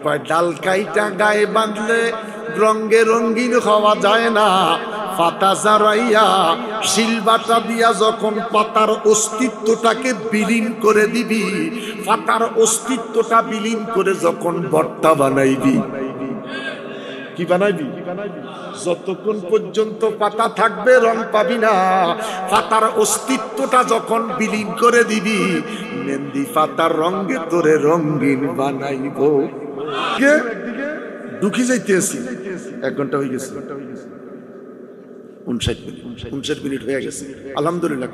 কয় ডাল কাইটা গায়ে বাঁধলে রঙ্গে রঙ্গিন হওয়া যায় না। পাতা জারাইয়া শিলবাটা দিয়া যখন পাতার অস্তিত্বটাকে বিলীন করে দিবি, পাতার অস্তিত্বটা বিলীন করে যখন ভর্তা বানাইবি, কি বানাইবি? যতক্ষণ পর্যন্ত পাতা থাকবে রং পাবি না। পাতার অস্তিত্বটা যখন বিলীন করে দিবি, মেহেন্দি পাতার রঙে তোরে রঙিন বানাইব। কে ঢুকি যাইতেছি? 1 ঘন্টা হয়ে গেছে, 59 মিনিট হয়ে গেছে। আলহামদুলিল্লাহ।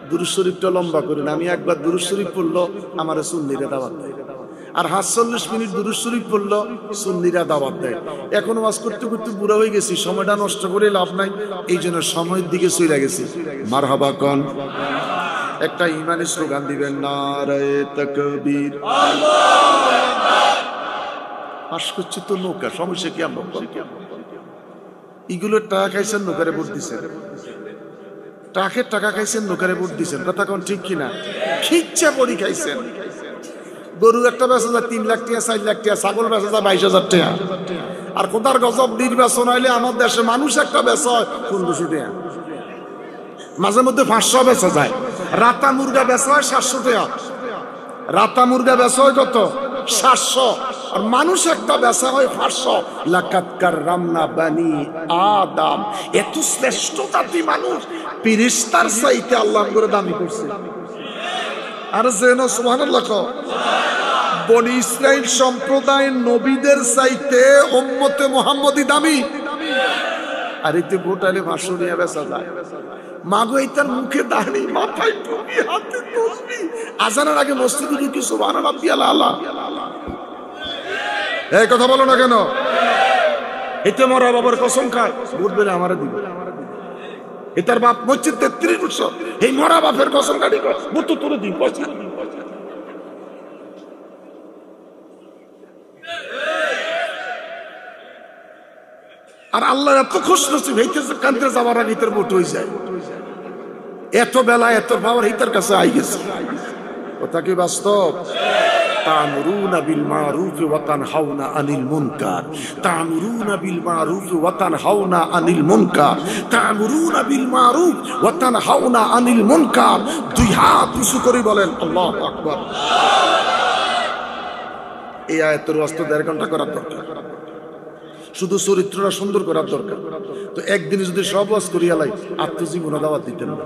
দুরূদ শরীফটা লম্বা করে না। আমি একবার দুরূদ শরীফ পড়লো আমার সুন্নিরা দাওয়াত দেয়, আর ৪৭ মিনিট দুরূদ শরীফ পড়লো সুন্নিরা দাওয়াত দেয়। এখন ওয়াজ করতে করতে বুড়া হয়ে গেছি, সময়টা নষ্ট করে লাভ নাই, এই জন্য সময়ের দিকে চলে গেছি। মারহাবা কন। একটা ইমানি স্লোগান দিবেন, নারায়ে তাকবীর। পাশ করছে তো নৌকা, সমস্যা কি? আমরা এগুলোর টাকা খাইছেন, নৌকারে ভোট দিচ্ছেন। টাকের টাকা খাইছেন, নৌকারে ভোট দিচ্ছেন। কথা কোন ঠিক কিনা? খিচ্ছা পরি খাইছেন। গরু একটা বেচা যায় 3 লাখ টাকা, 4 লাখ টাকা। ছাগল বেচা যায় 22,000 টাকা। আর কোথার গজব নির্বাচন হইলে আমার দেশে মানুষ একটা বেচা হয় 1500 টাকা, মাঝে মধ্যে 500 বেচা যায়। রাতা মুরগা বেচা হয় 700 টাকা। রাতা মুরগা বেচা হয় কত? 700। আর মানুষ একটা বেচা হয় 500। লাকাত কাররামনা বানি আদম। এত শ্রেষ্ঠ জাতি মানুষ, ফেরেশতার চাইতে আল্লাহ করে দামি করছে। আর যেন সুবহানাল্লাহ কও। বনি ইসরাইল সম্প্রদায়ের নবীদের চাইতে উম্মতে মুহাম্মদী দামি। আর এতে ভোটালে 500 নিয়ে বেচা যায়। মাগো এইটার মুখে দাঁড়ি, মাথায় টুপি, হাতে তসবিহ, আজানের আগে মসজিদে ঢুকি সুবহান রাব্বিয়াল আলা। এই কথা বলো না কেন? এতে মরা বাবার কসম খায়, ভোট দিলে আমারে দিবে। এটার বাপ মসজিদ 33 বছর, এই মরা বাপের কসম কাটি কয় ভোট তো তোরে দিন, পয়সা দিন। আর আল্লাহ এত খুশ নসিব হইতেছে, কান্দে যাওয়ার আগে তোর ভোট হয়ে যায়। এত বেলা এত পাওয়ার হিতার কাছে আই গেছে। কথা কি বাস্তব? তা'মুরুনা বিল মারুফি ওয়া তানহাউনা আনিল মুনকার। তা'মুরুনা বিল মারুফি ওয়া তানহাউনা আনিল মুনকার। তা'মুরুনা বিল মারুফ ওয়া তানহাউনা আনিল মুনকার। দুই হাত উঁচু করে বলেন আল্লাহু আকবার। এই আয়াতের ওয়াজ তো 1.5 ঘন্টা করার দরকার। শুধু চরিত্রটা সুন্দর করার দরকার। তো একদিনে যদি সব ওয়াজ করিয়া লাই, আত্মজীবনে দাওয়াত দিতেন না।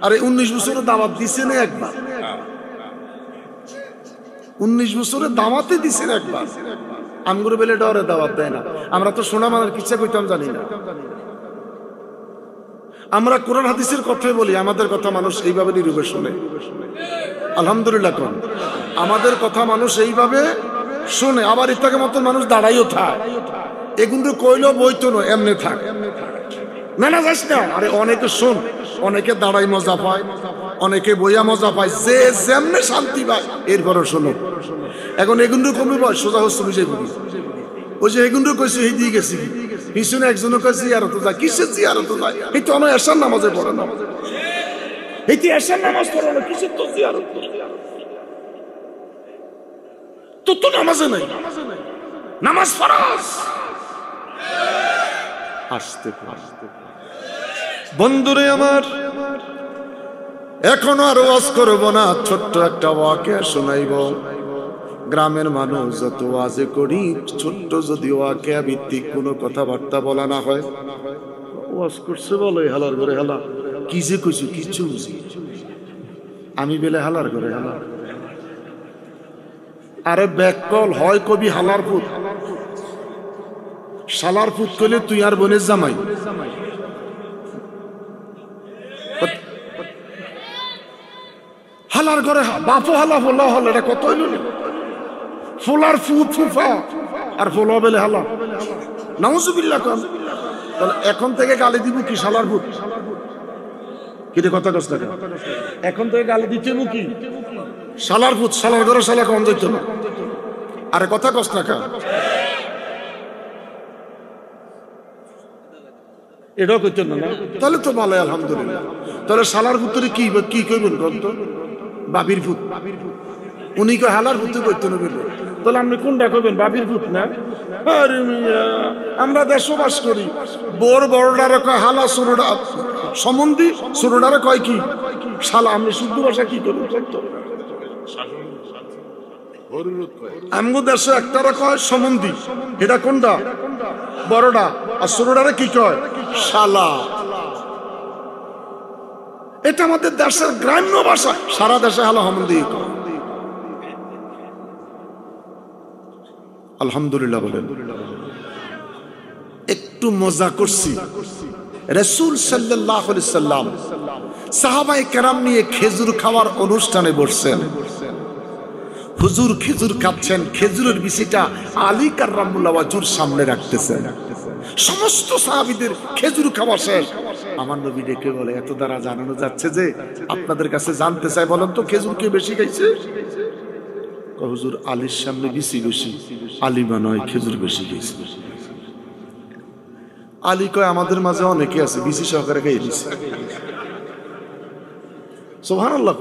আরে 19 বছরে দাওয়াত দিছেন একবার, 19 বছরে দাওয়াতে দিছেন একবার। আমগুলো বেলে ডরে দাওয়াত দেয় না। আমরা তো শোনা মানার কিচ্ছা কইতাম জানি না। আমরা কোরআন হাদিসের কথাই বলি, আমাদের কথা মানুষ এইভাবে নীরবে শুনে। আলহামদুলিল্লাহ কোন আমাদের কথা মানুষ এইভাবে শুনে। আবার ইত্যাকে মতো মানুষ দাঁড়াইও থাক, এগুলো কইলেও বইতো না, এমনি থাক, না না যাস না। আরে অনেকে শোন, অনেকে দাঁড়াই মজা পায়, অনেকে বইয়া মজা পায়, যে যেমনে শান্তি পায় এরপরও শোনো। এখন এগুলো কমে বয় সোজা হচ্ছে বুঝে বুঝি। ওই যে এগুলো কইছে এই দিয়ে গেছি, পিছনে একজনও কয় জিয়ারত যায়। কিসের জিয়ারত যায়? এই তো আমার এশার নামাজে পড়ে না, এই তো এশার নামাজ পড়ে না, কিসের তো জিয়ারত? তো নামাজে নাই, নামাজ ফরজ। আসতে বন্ধুরে আমার, এখন আর ওয়াজ করব না, ছোট্ট একটা ওয়াকিয়া শোনাইব। গ্রামের মানুষ যত ওয়াজে করি, ছোট্ট যদি ওয়াকিয়া ভিত্তিক কোনো কথাবার্তা বলা না হয়, ওয়াজ করছে বলে হালার করে হালা, কি যে কইছি কিচ্ছু বুঝি আমি বেলে হালার করে হালা। আরে ব্যাককল হয় কবি হালার পুত, শালার পুত কইলে তুই আর বোনের জামাই। হালার ঘরে বাপো হালা ফোলা হল, এটা কত হইল? ফোলার ফুট ফুফা আর ফোলা বেলে হালা, নাউজুবিল্লাহ। কম তাহলে এখন থেকে গালি দিব কি শালার ফুট? কিন্তু কথা কষ্ট, এখন থেকে গালি দিতে কি শালার ফুট? শালার ঘরে শালা কম যাইত না। আরে কথা কষ্ট না কা, এটাও করতেন না। তাহলে তো ভালো, আলহামদুলিল্লাহ। তাহলে শালার পুত্রে কি কি কইবেন গ্রন্থ? বাবির ভূত। উনি কয় হালার ভূত করতে না, তাহলে আপনি কোনটা কইবেন? বাবির ভূত না? আরে মিয়া, আমরা দেশবাস করি, বোর বড়ডারে কয় হালা, ছোটডা সম্বন্ধী, ছোটডারে কয় কি শালা। আপনি শুদ্ধ ভাষা কি করবেন? আমগো দেশে একটারে কয় সম্বন্ধী, এটা কোনটা? বড়ডা। আর ছোটডারে কি কয়? শালা। এটা আমাদের দেশের গ্রাম্য ভাষা, সারা দেশে হালা সম্বন্ধী কয়। আলহামদুলিল্লাহ বলেন। একটু মজা করছি। রাসূল সাল্লাল্লাহু আলাইহি সাল্লাম সাহাবায়ে কেরাম নিয়ে খেজুর খাওয়ার অনুষ্ঠানে বসছেন। হুজুর খেজুর খাচ্ছেন, খেজুরের বিচিটা আলী কাররামুল্লাহ ওয়াজহুর সামনে রাখতেছেন। সমস্ত সাহাবীদের খেজুর খাওয়া শেষ। আমার নবী ডেকে বলে, এত দ্বারা জানানো যাচ্ছে যে আপনাদের কাছে জানতে চাই, বলেন তো খেজুর কে বেশি খাইছে? হুজুর আলীর সামনে বিচি বেশি, আলী মনে হয় খেজুর বেশি খাইছে। আলী কয় আমাদের মাঝে অনেকে আছে বিসি সহকারে খেয়ে দিচ্ছে। সুবহানাল্লাহ।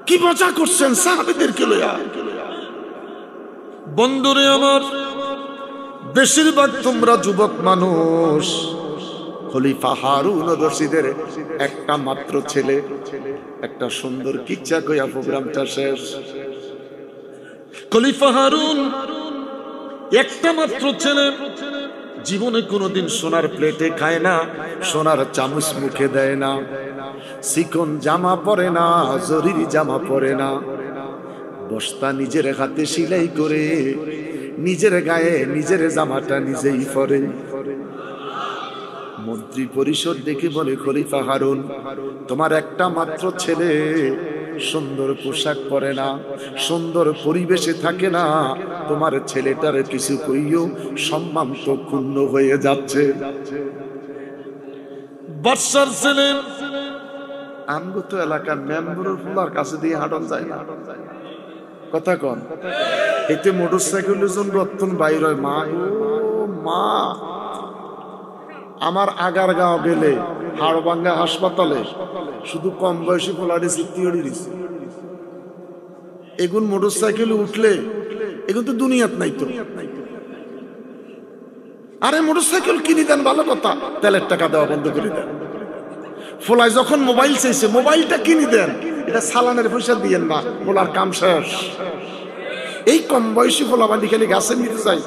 কি মজা করছেন সাহাবীদেরকে লইয়া। বন্ধুরে আমার, বেশিরভাগ তোমরা যুবক মানুষ, খলিফা হারুন রশিদের একটা মাত্র ছেলে, একটা সুন্দর কিচ্ছা কইয়া প্রোগ্রামটা শেষ। খলিফা হারুন একটা মাত্র ছেলে, জীবনে কোনোদিন সোনার প্লেটে খায় না, সোনার চামচ মুখে দেয় না, চিকন জামা পরে না, জরির জামা পরে না, বস্তা নিজের হাতে সেলাই করে নিজের গায়ে নিজের জামাটা নিজেই পরে। মন্ত্রী পরিষদ দেখে বলে, খলিফা হারুন, তোমার একটা মাত্র ছেলে সুন্দর পোশাক পরে না, সুন্দর পরিবেশে থাকে না, তোমার ছেলেটার কিছু কইও, সম্মান তো ক্ষুণ্ণ হয়ে যাচ্ছে। বাদশার ছেলে আনগত এলাকার মেম্বরের ফুলার কাছে দিয়ে হাঁটন যায় না, কথা কন। এতে মোটরসাইকেল জন রত্তন বাইর হয়, মা মা। আমার আগারগাঁও গেলে হাড়ভাঙ্গা হাসপাতালে শুধু কম বয়সী ফোলারে চিত্তি দিছে। এগুন মোটরসাইকেলে উঠলে এগুন তো দুনিয়াত নাই তো। আরে মোটরসাইকেল কিনে দেন ভালো কথা, তেলের টাকা দেওয়া বন্ধ করে দেন। ফোলায় যখন মোবাইল চাইছে, মোবাইলটা কিনে দেন, এটা সালানের পয়সা দিয়েন না, ফোলার কাম শেষ। এই কম বয়সী ফোলা বান্ডি খালি গাছে নিতে চাই।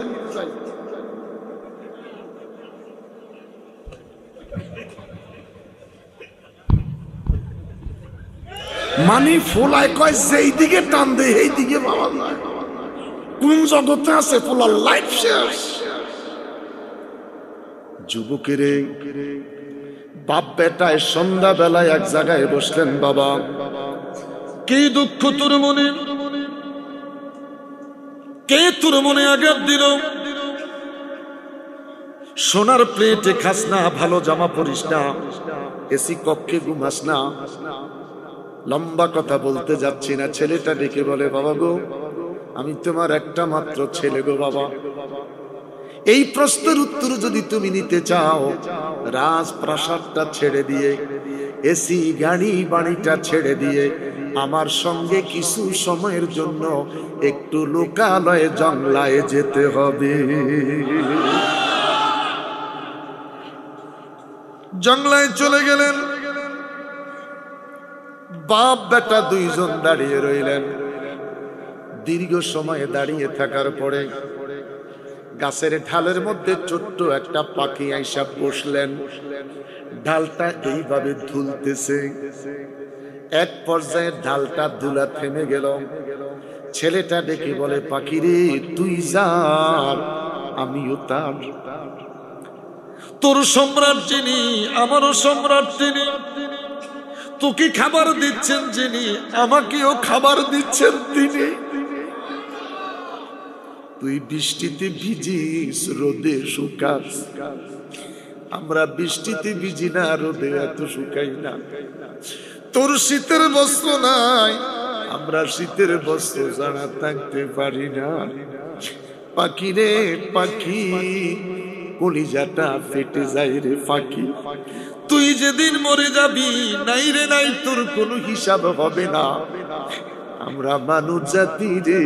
মানে ফোলায় কয় যেই দিকে টান দেয় এই দিকে পাওয়া যায়। কোন জগতে আছে ফোলার লাইফ শেষ। যুবকের বাপ বেটায় সন্ধ্যা বেলায় এক জায়গায় বসলেন। বাবা, কি দুঃখ তোর মনে, কে তোর মনে আঘাত দিল? সোনার প্লেটে খাস না, ভালো জামা পরিস না, এসি কক্ষে ঘুমাস না। লম্বা কথা বলতে যাচ্ছি না। ছেলেটা ডেকে বলে, বাবা গো, আমি তোমার একটা মাত্র ছেলে গো বাবা। এই প্রশ্নের উত্তর যদি তুমি নিতে চাও, রাজপ্রাসাদটা ছেড়ে দিয়ে, এসি গাড়ি বাড়িটা ছেড়ে দিয়ে আমার সঙ্গে কিছু সময়ের জন্য একটু লোকালয়ে জঙ্গলায় যেতে হবে। জঙ্গলায় চলে গেলেন। বাপ বেটা দুইজন দাঁড়িয়ে রইলেন। দীর্ঘ সময় দাঁড়িয়ে থাকার পরে গাছের ঢালের মধ্যে ছোট্ট একটা পাখি আইসা বসলেন। ঢালটা এইভাবে দুলতেছে। এক পর্যায়ে ঢালটা দুলা থেমে গেল। ছেলেটা ডেকে বলে, পাখি রে, তুই যার, আমিও তার। তোর সম্রাট যিনি, আমারও সম্রাট তিনি। তোকে খাবার দিচ্ছেন যিনি, আমাকেও খাবার দিচ্ছেন তিনি। তুই বৃষ্টিতে ভিজিস, রোদে শুকাস, আমরা বৃষ্টিতে ভিজি না, রোদে এত শুকাই না। তোর শীতের বস্ত্র নাই, আমরা শীতের বস্ত্র ছাড়া থাকতে পারি না। পাখি রে পাখি, কলিজাটা ফেটে যায় রে পাখি। তুই যেদিন মরে যাবি, নাই রে নাই, তোর কোনো হিসাব হবে না। আমরা মানুষ জাতি রে,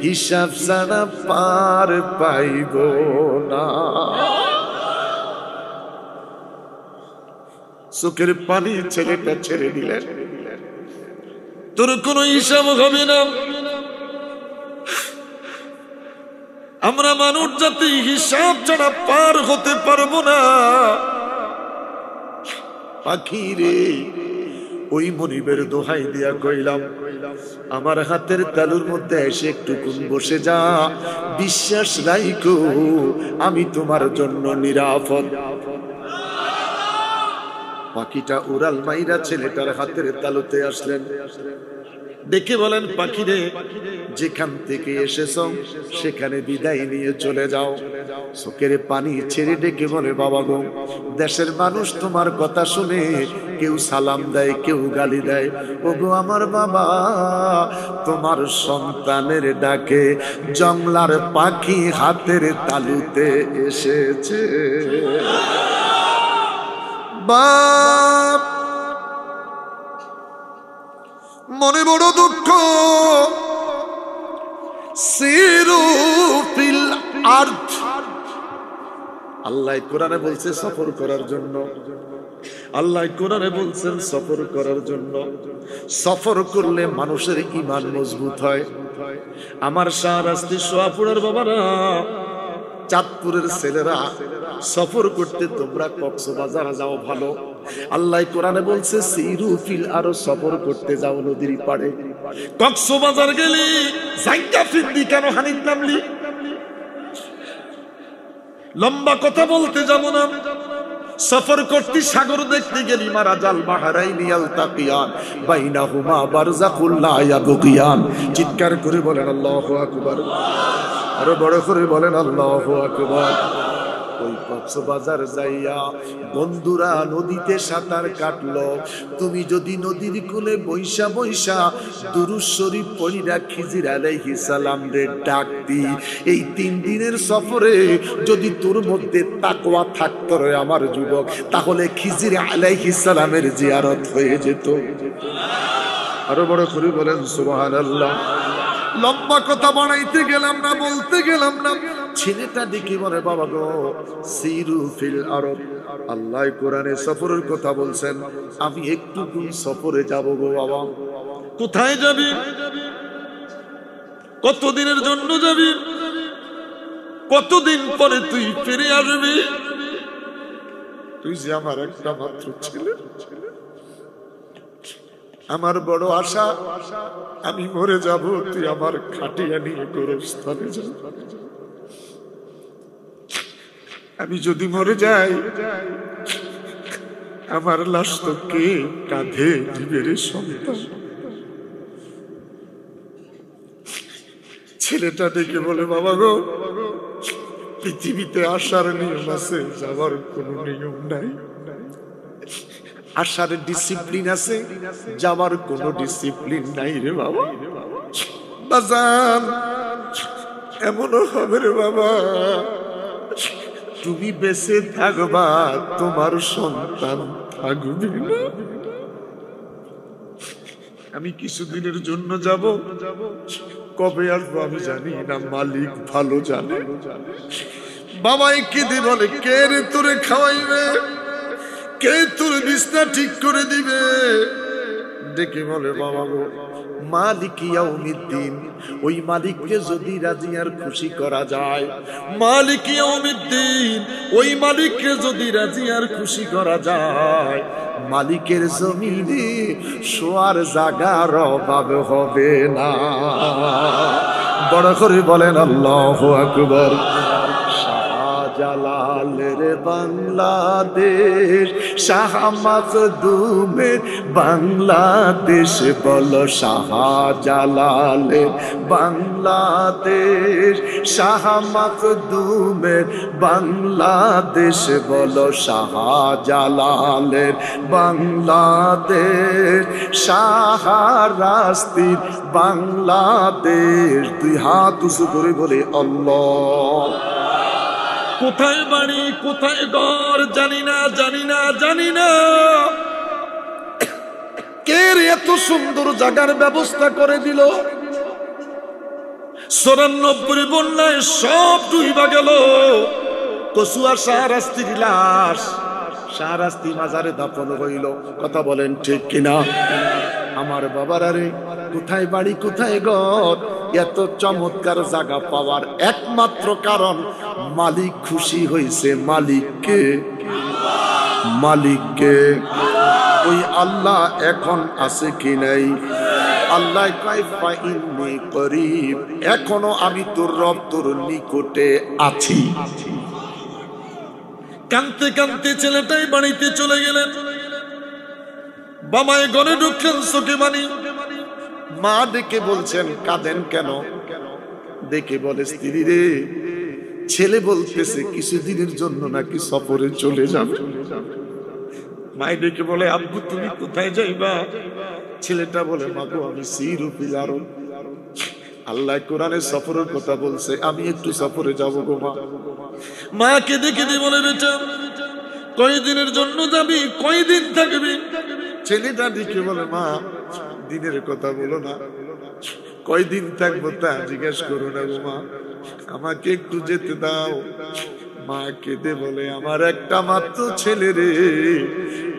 হিসাব ছাড়া পার পাইব না। চোখের পানি ছেলেটা ছেড়ে দিলেন। তোর কোনো হিসাব হবে না। আমরা মানুষ জাতি হিসাব ছাড়া পার হতে পারবো না। পাখি রে, ওই মনিবের দোহাই দিয়া কইলাম, আমার হাতের তালুর মধ্যে এসে একটুকুন বসে যা, বিশ্বাস রাইখো আমি তোমার জন্য নিরাপদ। পাখিটা উড়াল মাইরা ছেলেটার হাতের তালুতে আসলেন। ডেকে বলেন, পাখি রে, যেখান থেকে এসেছো সেখানে বিদায় নিয়ে চলে যাও। চোখের পানি ছেড়ে ডেকে বলে, বাবা গো, দেশের মানুষ তোমার কথা শুনে কেউ সালাম দেয়, কেউ গালি দেয়। ওগো আমার বাবা, তোমার সন্তানের ডাকে জংলার পাখি হাতের তালুতে এসেছে। বাপ, মনে বড় দুঃখ। সিরু ফিল আরদ, আল্লাহ কোরআনে বলছে সফর করার জন্য। আল্লাহ কোরআনে বলছেন সফর করার জন্য। সফর করলে মানুষের ঈমান মজবুত হয়। আমার শাহরাস্তি সোয়াপুরের বাবারা, চাঁদপুরের ছেলেরা, সফর করতে তোমরা কক্সবাজার যাও ভালো। আল্লাহ কোরআনে বলছে সিরু ফিল আরদ, সফর করতে যাও নদীর পাড়ে। কক্সবাজার গেলি জায়গা ফিরদি কেন হানিত নামলি? লম্বা কথা বলতে যাব না। সফর করতে সাগর দেখতে গেলি, মারাজাল বাহরাইনি ইয়ালতাকিয়ান বাইনাহুমা বারযাখুল লা ইয়াবগিয়ান। চিৎকার করে বলেন আল্লাহু আকবার, আরো বড় করে বলেন আল্লাহু আকবার। ওই কক্সবাজার যাইয়া বন্ধুরা নদীতে সাঁতার কাটলো। তুমি যদি নদীর কূলে বৈশা বৈশা দুরূদ শরীফ পড়িরা খিজির আলাইহিস সালাম রে ডাকতি, এই 3 দিনের সফরে যদি তোর মধ্যে তাকওয়া থাকতো রে আমার যুবক, তাহলে খিজির আলাইহিস সালামের জিয়ারত হয়ে যেত। আরো বড় করে বলেন সুবহানাল্লাহ। লম্বা কথা বানাইতে গেলাম না, বলতে গেলাম না। ছেলেটা দেখি বলে, বাবা গো, সিরু ফিল আরদ, আল্লাহ কোরআনে সফরের কথা বলছেন, আমি একটু সফরে যাব গো বাবা। কোথায় যাবি? কতদিনের জন্য যাবি? কতদিন পরে তুই ফিরে আসবি? তুই যে আমার একটা মাত্র ছেলে, আমার বড় আশা আমি মরে যাব, তুই আমার খাটিয়া নিয়ে গোরস্থানে যা। আমি যদি মরে যাই, আমার লাশ তো কে কাঁধে দিবে রে সন্তান? ছেলেটা ডেকে বলে, বাবা গো, পৃথিবীতে আসার নিয়ম আছে, যাওয়ার কোন নিয়ম নাই। আসার ডিসিপ্লিন আছে, যাওয়ার কোনো ডিসিপ্লিন নাই রে বাবা। বাজান, এমনও হবে রে বাবা, তুমি বেঁচে থাকবা, তোমার সন্তান থাকবে না। আমি কিছুদিনের জন্য যাব, কবে আসবো আমি জানি না, মালিক ভালো জানে। বাবাই কেঁদে বলে, কে রে তোরে খাওয়াইবে, কে তোর বিছনা ঠিক করে দিবে? ডেকে বলে, বাবা গো, মালিক ইয়াউমিদ্দিন, ওই মালিককে যদি রাজি আর খুশি করা যায়, মালিক ইয়াউমিদ্দিন, ওই মালিককে যদি রাজি আর খুশি করা যায়, মালিকের জমিনে শোয়ার জায়গার অভাব হবে না। বড় করে বলেন আল্লাহু আকবার। জালালের বাংলাদেশ, শাহ মাখদুমের বাংলাদেশ, বলো শাহজালালের বাংলাদেশ, শাহ মাখদুমের বাংলাদেশ, বলো শাহজালালের বাংলাদেশ, শাহরাস্তির বাংলাদেশ। তুই হাত উঁচু করে বলে আল্লাহ। কোথায় বাড়ি, কোথায় ঘর জানি না, জানি না, জানি না। কে এত সুন্দর জায়গার ব্যবস্থা করে দিল? 94 বন্যায় সব ডুইবা গেল। কচুয়া শাহরাস্তির লাশ শাহরাস্তি মাজারে দাফন হইল। কথা বলেন ঠিক কিনা? আমার বাবার আরে কোথায় বাড়ি, কোথায় ঘর? এত চমৎকার জায়গা পাওয়ার একমাত্র কারণ মালিক খুশি হয়েছে। মালিককে, মালিককে। ওই আল্লাহ এখন আছে কি নাই? আল্লাহ কয় ফাইন্নী করিব, এখনো আমি তোর রব, তোর নিকটে আছি। কাঁদতে কাঁদতে ছেলেটাই বাড়িতে চলে গেলেন। বাবায় ঘরে ঢুকলেন, চোখে পানি। মা ডেকে বলছেন কাঁদেন কেন? ডেকে বলে স্ত্রী রে, ছেলে বলতেছে কিছুদিনের জন্য নাকি সফরে চলে যাবে। মাই ডেকে বলে আব্বু তুমি কোথায় যাইবা? ছেলেটা বলে মাগো আমি সিরুফিল আরব, আল্লাহ কোরআনে সফরের কথা বলছে, আমি একটু সফরে যাবো গো মা। মাকে দেখে দিয়ে বলে বেটা কয়দিনের জন্য যাবি, কয়দিন থাকবি? ছেলেটা দেখে বলে মা দিনের কথা বলো না, কয়দিন থাকবো তা জিজ্ঞেস করো না গো মা, আমাকে একটু যেতে দাও। মা কেঁদে বলে আমার একটা মাত্র ছেলে রে,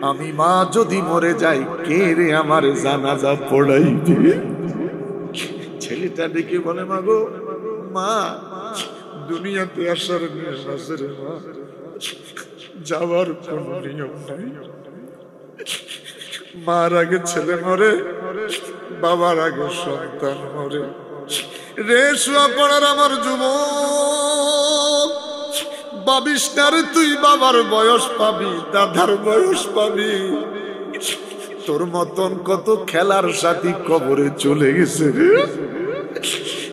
আমি মা যদি মরে যাই কে রে আমার জানাজা পড়াইবে? ছেলেটা ডেকে বলে মা গো মা দুনিয়াতে আসার নিয়ম আছে রে মা, যাওয়ার কোন নিয়ম নাই। মার আগে ছেলে মরে, বাবার আগে সন্তান মরে। রে শুয়া পড়ার আমার যুবক, ভাবিস না রে তুই বাবার বয়স পাবি, দাদার বয়স পাবি। তোর মতন কত খেলার সাথী কবরে চলে গেছে।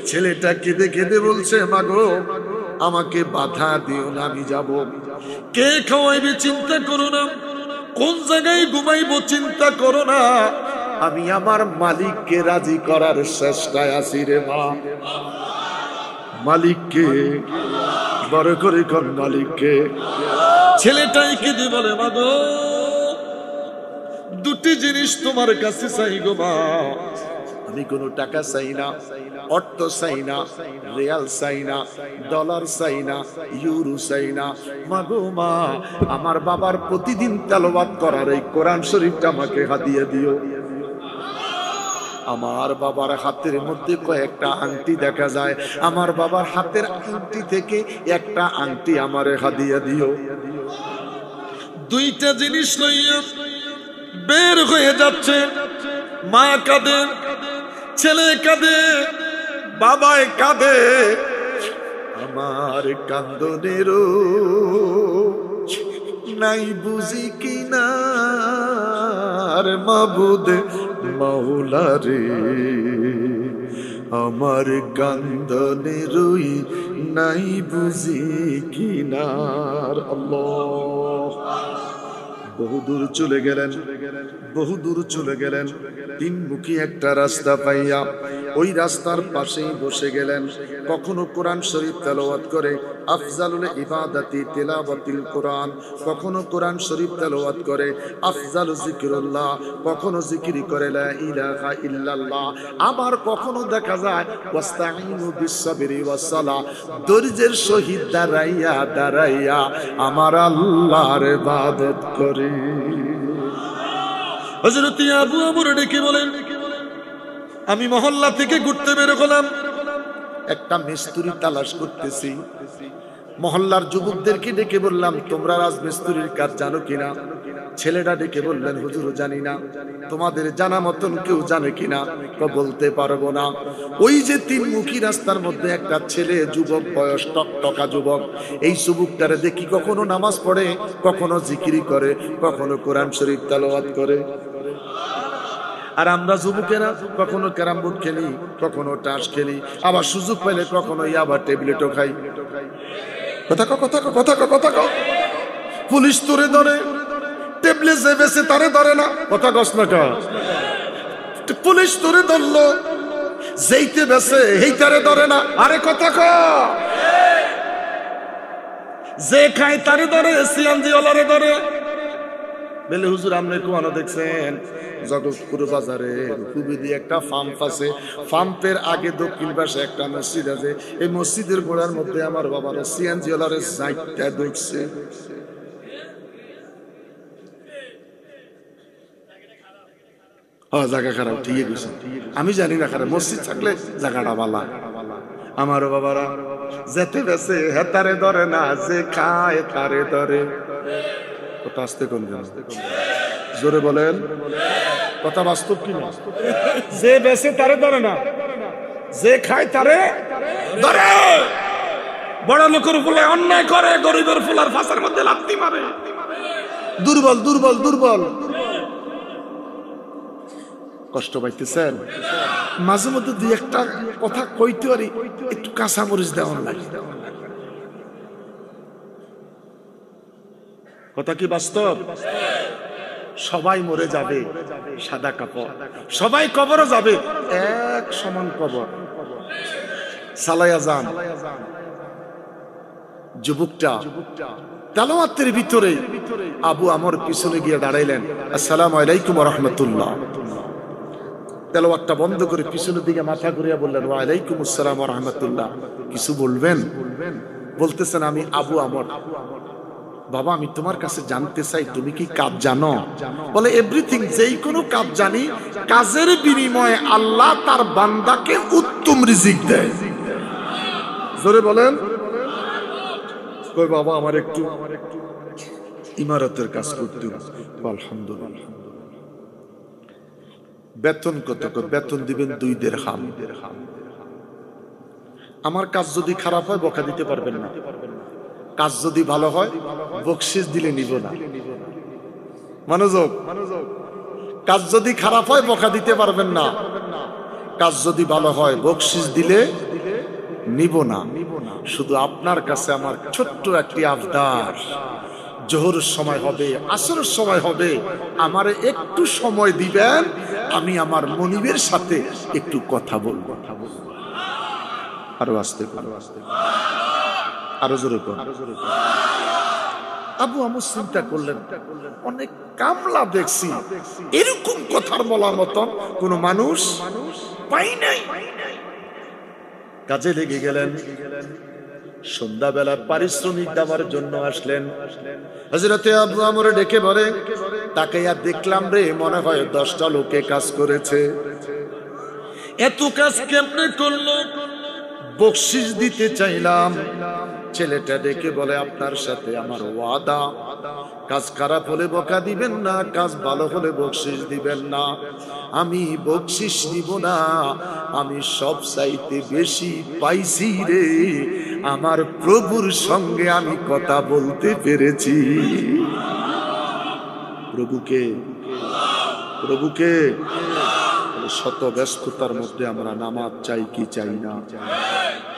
ছেলেটা কেঁদে কেঁদে বলছে মাগো আমাকে বাধা দিও না, আমি যাব। কে খাওয়াইবে চিন্তা করো না, কোন জায়গায় ঘুমাইবো চিন্তা করো না, আমি আমার মালিককে রাজি করার চেষ্টায় আছি রে মা। মালিককে বড় করে কোন মালিককে? ছেলেটাই কেঁদে বলে মাগো দুটি জিনিস তোমার কাছে চাই গো মা, আমি কোনো টাকা চাই না, অর্থ চাই না, রিয়াল চাই না, ডলার চাই না, ইউরো চাই না। মাগো মা আমার বাবার প্রতিদিন তেলাওয়াত করার এই কোরআন শরীফটা আমাকে হাদিয়া দিও। আমার বাবার হাতের মধ্যে কয়েকটা আংটি দেখা যায়, আমার বাবার হাতের আংটি থেকে একটা আংটি আমারে হাদিয়া দিও। দুইটা জিনিস লইয়া বের হয়ে যাচ্ছে। মা কাঁদে, ছেলে কাঁদে, বাবায় কাঁদে। আমার কান্দনেরও নাই বুঝি কিনার মাবুদ মাওলা রে, আমার কান্দনেরই নাই বুঝি কিনার। আল্লাহ বহুদূর চলে গেলেন, বহুদূর চলে গেলেন। তিনমুখী একটা রাস্তা পাইয়া ওই রাস্তার পাশেই বসে গেলেন। কখনো কোরআন শরীফ তেলাওয়াত করে, আফজালুল ইবাদাতি তিলাওয়াতিল কোরআন, কখনো কোরআন শরীফ তেলাওয়াত করে, আফজালু যিকরুল্লাহ, কখনো জিকির করে লা ইলাহা ইল্লাল্লাহ। আবার কখনো দেখা যায় ওয়াস্তাঈনু বিস-সাবরি ওয়াস-সালাহ, ধৈর্যের সহিত দাঁড়াইয়া দাঁড়াইয়া আমার আল্লাহর ইবাদত করে। হযরত আবু আমর ডেকে বলেন আমি মহল্লা থেকে ঘুরতে বের হলাম, একটা মিস্ত্রি তালাশ করতেছি। মহল্লার যুবকদেরকে ডেকে বললাম তোমরা রাজমিস্ত্রির কাজ জানো কিনা? ছেলেটা ডেকে বললেন হুজুর জানি না। তোমাদের জানা মতন কেউ জানে কিনা? তো বলতে পারবো না। ওই যে তিনমুখী রাস্তার মধ্যে একটা ছেলে, যুবক বয়স, টকটকা যুবক। এই যুবকটারে দেখি কখনো নামাজ পড়ে, কখনো জিকির করে, কখনো কোরআন শরীফ তেলাওয়াত করে। আর আমরা যুবকেরা কখনো ক্যারাম বোর্ড খেলি, কখনো টাস খেলি, আবার সুযোগ পেলে কখনো আবার ট্যাবলেটও খাই। কথা কথা কথা কথা কথা। পুলিশ তোরে ধরে, ট্যাবলেট যে বেছে তারে ধরে না। কথা কস না কা? পুলিশ তোরে ধরলো, যেইতে বেছে এই তারে ধরে না। আরে কথা ক। যে খায় তারে ধরে, সিএনজি ওয়ালারে ধরে। বেলে হুজুর আপনি কোয়ানো দেখছেন জগৎপুর বাজারে খুবই একটা পাম্প আছে, পাম্পের আগে দক্ষিণ পাশে একটা মসজিদ আছে। এই মসজিদের গোড়ার মধ্যে আমার বাবার সিএনজি ওয়ালারে যাইতে দেখছে। জায়গা খারাপ, ঠিকই গেছে। আমি জানি না খারাপ, মসজিদ থাকলে জায়গাটা ভালো। আমার বাবারা যেতে বেছে হেতারে ধরে না, যে খায় তারে ধরে। কথা আসতে কোন জোরে বলেন, কথা বাস্তব কি না? যে বেছে তারে ধরে না, যে খায় তারে ধরে। বড় লোকের ফুলে অন্যায় করে, গরিবের ফুলার ফাঁসের মধ্যে লাথি মারে। দুর্বল দুর্বল দুর্বল। কষ্ট পাইতেছেন? মাঝে মধ্যে দুই একটা কথা কইতে পারি, একটু কাঁচামরিচ দেওয়ার লাগে। কথা কি বাস্তব? সবাই মরে যাবে, সাদা কাপড়, সবাই কবরে যাবে, এক সমান কবর। সালায়া যান যুবকটা তেলাওয়াতের ভিতরে আবু আমর পিছনে গিয়ে দাঁড়াইলেন, আসসালামু আলাইকুম ওয়া রাহমাতুল্লাহ। তেলাওয়াতটা বন্ধ করে পিছনের দিকে মাথা ঘুরিয়ে বললেন, ওয়া আলাইকুম আসসালাম ওয়া রাহমাতুল্লাহ। কিছু বলবেন? বলতেছেন, আমি আবু আমর। বাবা, আমি তোমার কাছে জানতে চাই তুমি কি কাজ জানো? বলে, এভরিথিং, যেই কোনো কাজ জানি। কাজের বিনিময়ে আল্লাহ তার বান্দাকে উত্তম রিজিক দেয়। জোরে বলেন। কই বাবা, আমার একটু ইমারতের কাজ করতে হবে। আলহামদুলিল্লাহ। বেতন কত? বেতন দিবেন 2 দিরহাম। আমার কাজ যদি খারাপ হয় বকা দিতে পারবেন না, কাজ যদি ভালো হয় বকশিশ দিলে নিব না। মনোযোগ। কাজ যদি খারাপ হয় বকা দিতে পারবেন না, কাজ যদি ভালো হয় বকশিশ দিলে নিব না। শুধু আপনার কাছে আমার ছোট্ট একটি আবদার, জোহরের সময় হবে, আসরের সময় হবে, আমারে একটু সময় দিবেন, আমি আমার মনিবের সাথে একটু কথা বলবো। আরো আস্তে, আরো জোরে কোন। আবু আমর চিন্তা করলেন, অনেক কামলা দেখছি, এরকম কথার বলার মতন কোন মানুষ পাই নাই। কাজে লেগে গেলেন। সন্ধ্যাবেলা পারিশ্রমিক দেওয়ার জন্য আসলেন। হযরতে আবু আমর ডেকে বলে, তাকাইয়া দেখলাম রে, মনে হয় 10টা লোকে কাজ করেছে। এত কাজ কেমনে করলো? বকশিশ দিতে চাইলাম। ছেলেটা ডেকে বলে, আপনার সাথে আমার ওয়াদা, কাজ খারাপ হলে বকা দিবেন না, কাজ ভালো হলে বকশিশ দিবেন না। আমি বকশিশ নিব না, আমি সব চাইতে বেশি পাইছি রে, আমার প্রভুর সঙ্গে আমি কথা বলতে পেরেছি। প্রভুকে, প্রভুকে। শত ব্যস্ততার মধ্যে আমরা নামাজ চাই কি চাই না?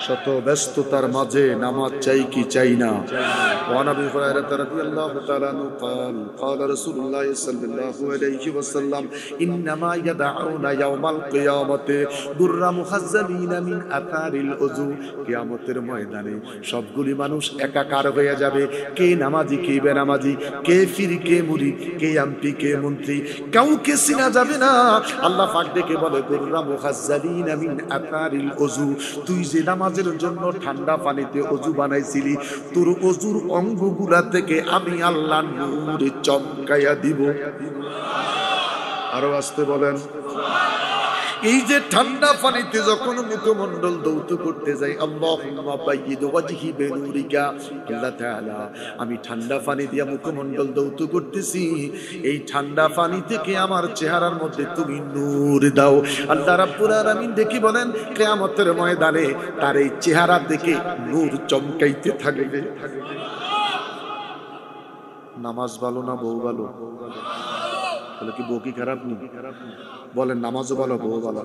শত ব্যস্ততার মাঝে নামাজ চাই কি চাই না? ওয়ান আবি হুরায়রা রাদিয়াল্লাহু তাআলা আনহু قال قال رسول الله صلى الله عليه وسلم انما يدعون يوم القيامه در محزبين من اثار الوضوء। কিয়ামতের ময়দানে সবগুলি মানুষ একাকার হয়ে যাবে। কে নামাজি, কে বেনামাজি, কে ফির, কে মুরিদ, কে এমপি, কে মন্ত্রী, কাউকে চিনা যাবে না। আল্লাহ পাক ডেকে বলে, গুররা মুখাজ্জালিনা মিন আথারিল ওযু। তুই যে নামাজের জন্য ঠান্ডা পানিতে ওযু বানাইছিলি, তোর ওযুর অঙ্গগুলা থেকে আমি আল্লাহ নূর চমকাইয়া দিব। আরো আসতে বলেন। এই যে ঠান্ডা পানিতে যখন মুখমণ্ডল দৌত করতে যাই, আল্লাহুম্মা বায়্যিদ ওয়াজহি বিনুরিকা, আল্লাহ তাআলা আমি ঠান্ডা পানি দিয়া মুখমণ্ডল দৌত করতেছি, এই ঠান্ডা পানি থেকে আমার চেহারার মধ্যে তুমি নূর দাও। আল্লাহ রাব্বুল আলামিন দেখি বলেন, কিয়ামতের ময়দানে তার এই চেহারা দেখে নূর চমকাইতে থাকবে। নামাজ ভালো না বউ ভালো? বলে কি বউ কি খারাপ নেই? বলেন নামাজও ভালো, বউ ভালো।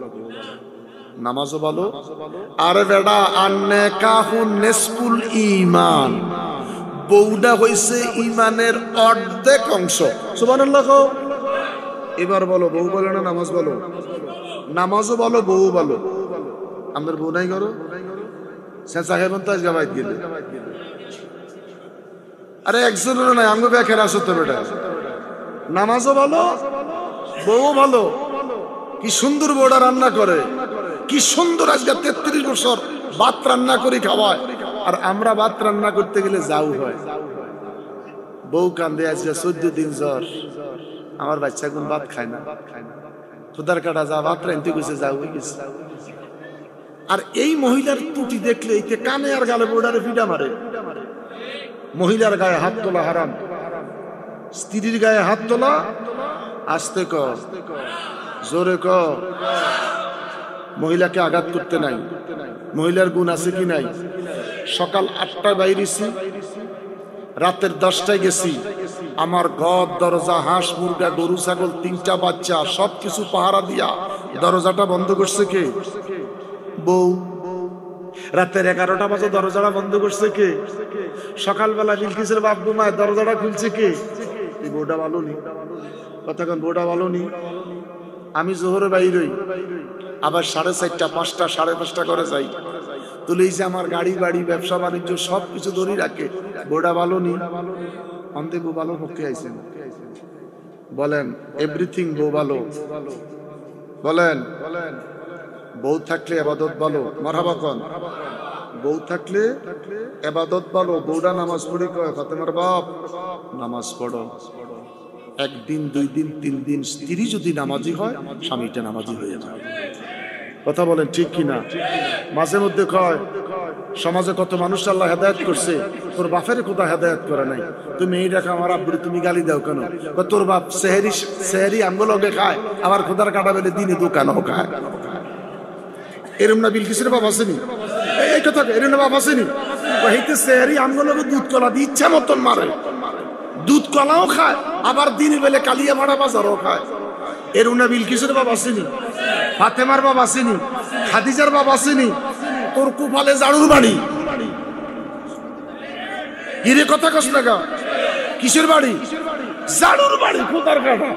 নামাজও ভালো। আরে বেটা, আন্নে কাহুন নিসফুল ঈমান, বউটা হইছে ঈমানের অর্ধেক অংশ। সুবহানাল্লাহ। এবার বলো, বউ বলে না নামাজ বলো? নামাজও ভালো, বউ ভালো। আমাদের বউ নাই করো সেসা হেবন তো আজকে বাইত গেলে। আরে একজনের নাই, আমি ব্যাখ্যা আসো তো বেটা। নামাজও ভালো, বউ ভালো। কি সুন্দর বউটা রান্না করে, কি সুন্দর। আজকে 33 বছর ভাত রান্না করে খাওয়ায়, আর আমরা ভাত রান্না করতে গেলে যাও হয়। বউ কান্দে, আজকে 14 দিন জ্বর, আমার বাচ্চা কোন ভাত খায় না। খুদার কাটা যা ভাত রানতে গেছে, যাও গেছে। আর এই মহিলার ত্রুটি দেখলে এতে কানে আর গালে বউডারে ফিটা মারে। মহিলার গায়ে হাত তোলা হারাম, স্ত্রীর গায়ে হাত তোলা। আস্তে ক, জোরে ক। মহিলাকে আঘাত করতে নাই। মহিলার গুণ আছে কি নাই? সকাল 8টায় বাইরেছি, রাতের 10টায় গেছি, আমার ঘর দরজা হাঁস মুরগা গরু ছাগল 3টা বাচ্চা সবকিছু পাহারা দিয়া দরজাটা বন্ধ করছে কে? বউ। রাতের 11টা বাজে দরজাটা বন্ধ করছে কে? সকালবেলা বিলকিসের বাপ ঘুমায় দরজাটা খুলছে কে? এই বউটা ভালো নি? কতক্ষণ বউটা ভালো নি? আমি জোহরে বাইরই, আবার 4:30 5টা 5:30 করে যাই, তুলেইছে আমার গাড়ি বাড়ি ব্যবসা বাণিজ্য সবকিছু ধরে রাখে। বউটা ভালো নি? অন্তে বউ ভালো পক্ষে আইছেন বলেন? এভরিথিং বউ ভালো বলেন? বউ থাকলে ইবাদত ভালো। মারহাবা কোন? বউ থাকলে ইবাদত ভালো। বউটা নামাজ পড়ি কয় ফাতেমার বাপ নামাজ পড়ো। 1 দিন 2 দিন 3 দিন স্ত্রী যদি নামাজি হয় স্বামীটা নামাজি হয়ে যায়। কথা বলেন ঠিক কিনা? মাঝে মধ্যে কয় সমাজে কত মানুষ আল্লাহ হেদায়েত করছে, তোর বাপের কোথা হেদায়েত করে নাই। তুমি এই রাখা আমার আব্বুরে তুমি গালি দাও কেন? তোর বাপ সেহেরি আমগুলোকে খায়, আবার খোদার কাটা বেলে দিনে দোকানও খায়। এরম না বিলকিসের বাপ আসেনি? এই কথা এরম না বাপ আসেনি? হইতে সেহেরি আমগুলোকে দুধ কলা দিয়ে ইচ্ছা মতন মারে, দুধ কলাও খায়, আবার দিনে বেলে কালিয়া ভাড়া বাজারও খায়। এরম না বিলকিসের বাপ আসেনি? ফাতেমার বাপ আসেনি? খাদিজার বাপ আসেনি? তোর কুফালে জাড়ুর বাড়ি গিরে কথা কস না গা, কিসের বাড়ি? জাড়ুর বাড়ি খোদার কাটা।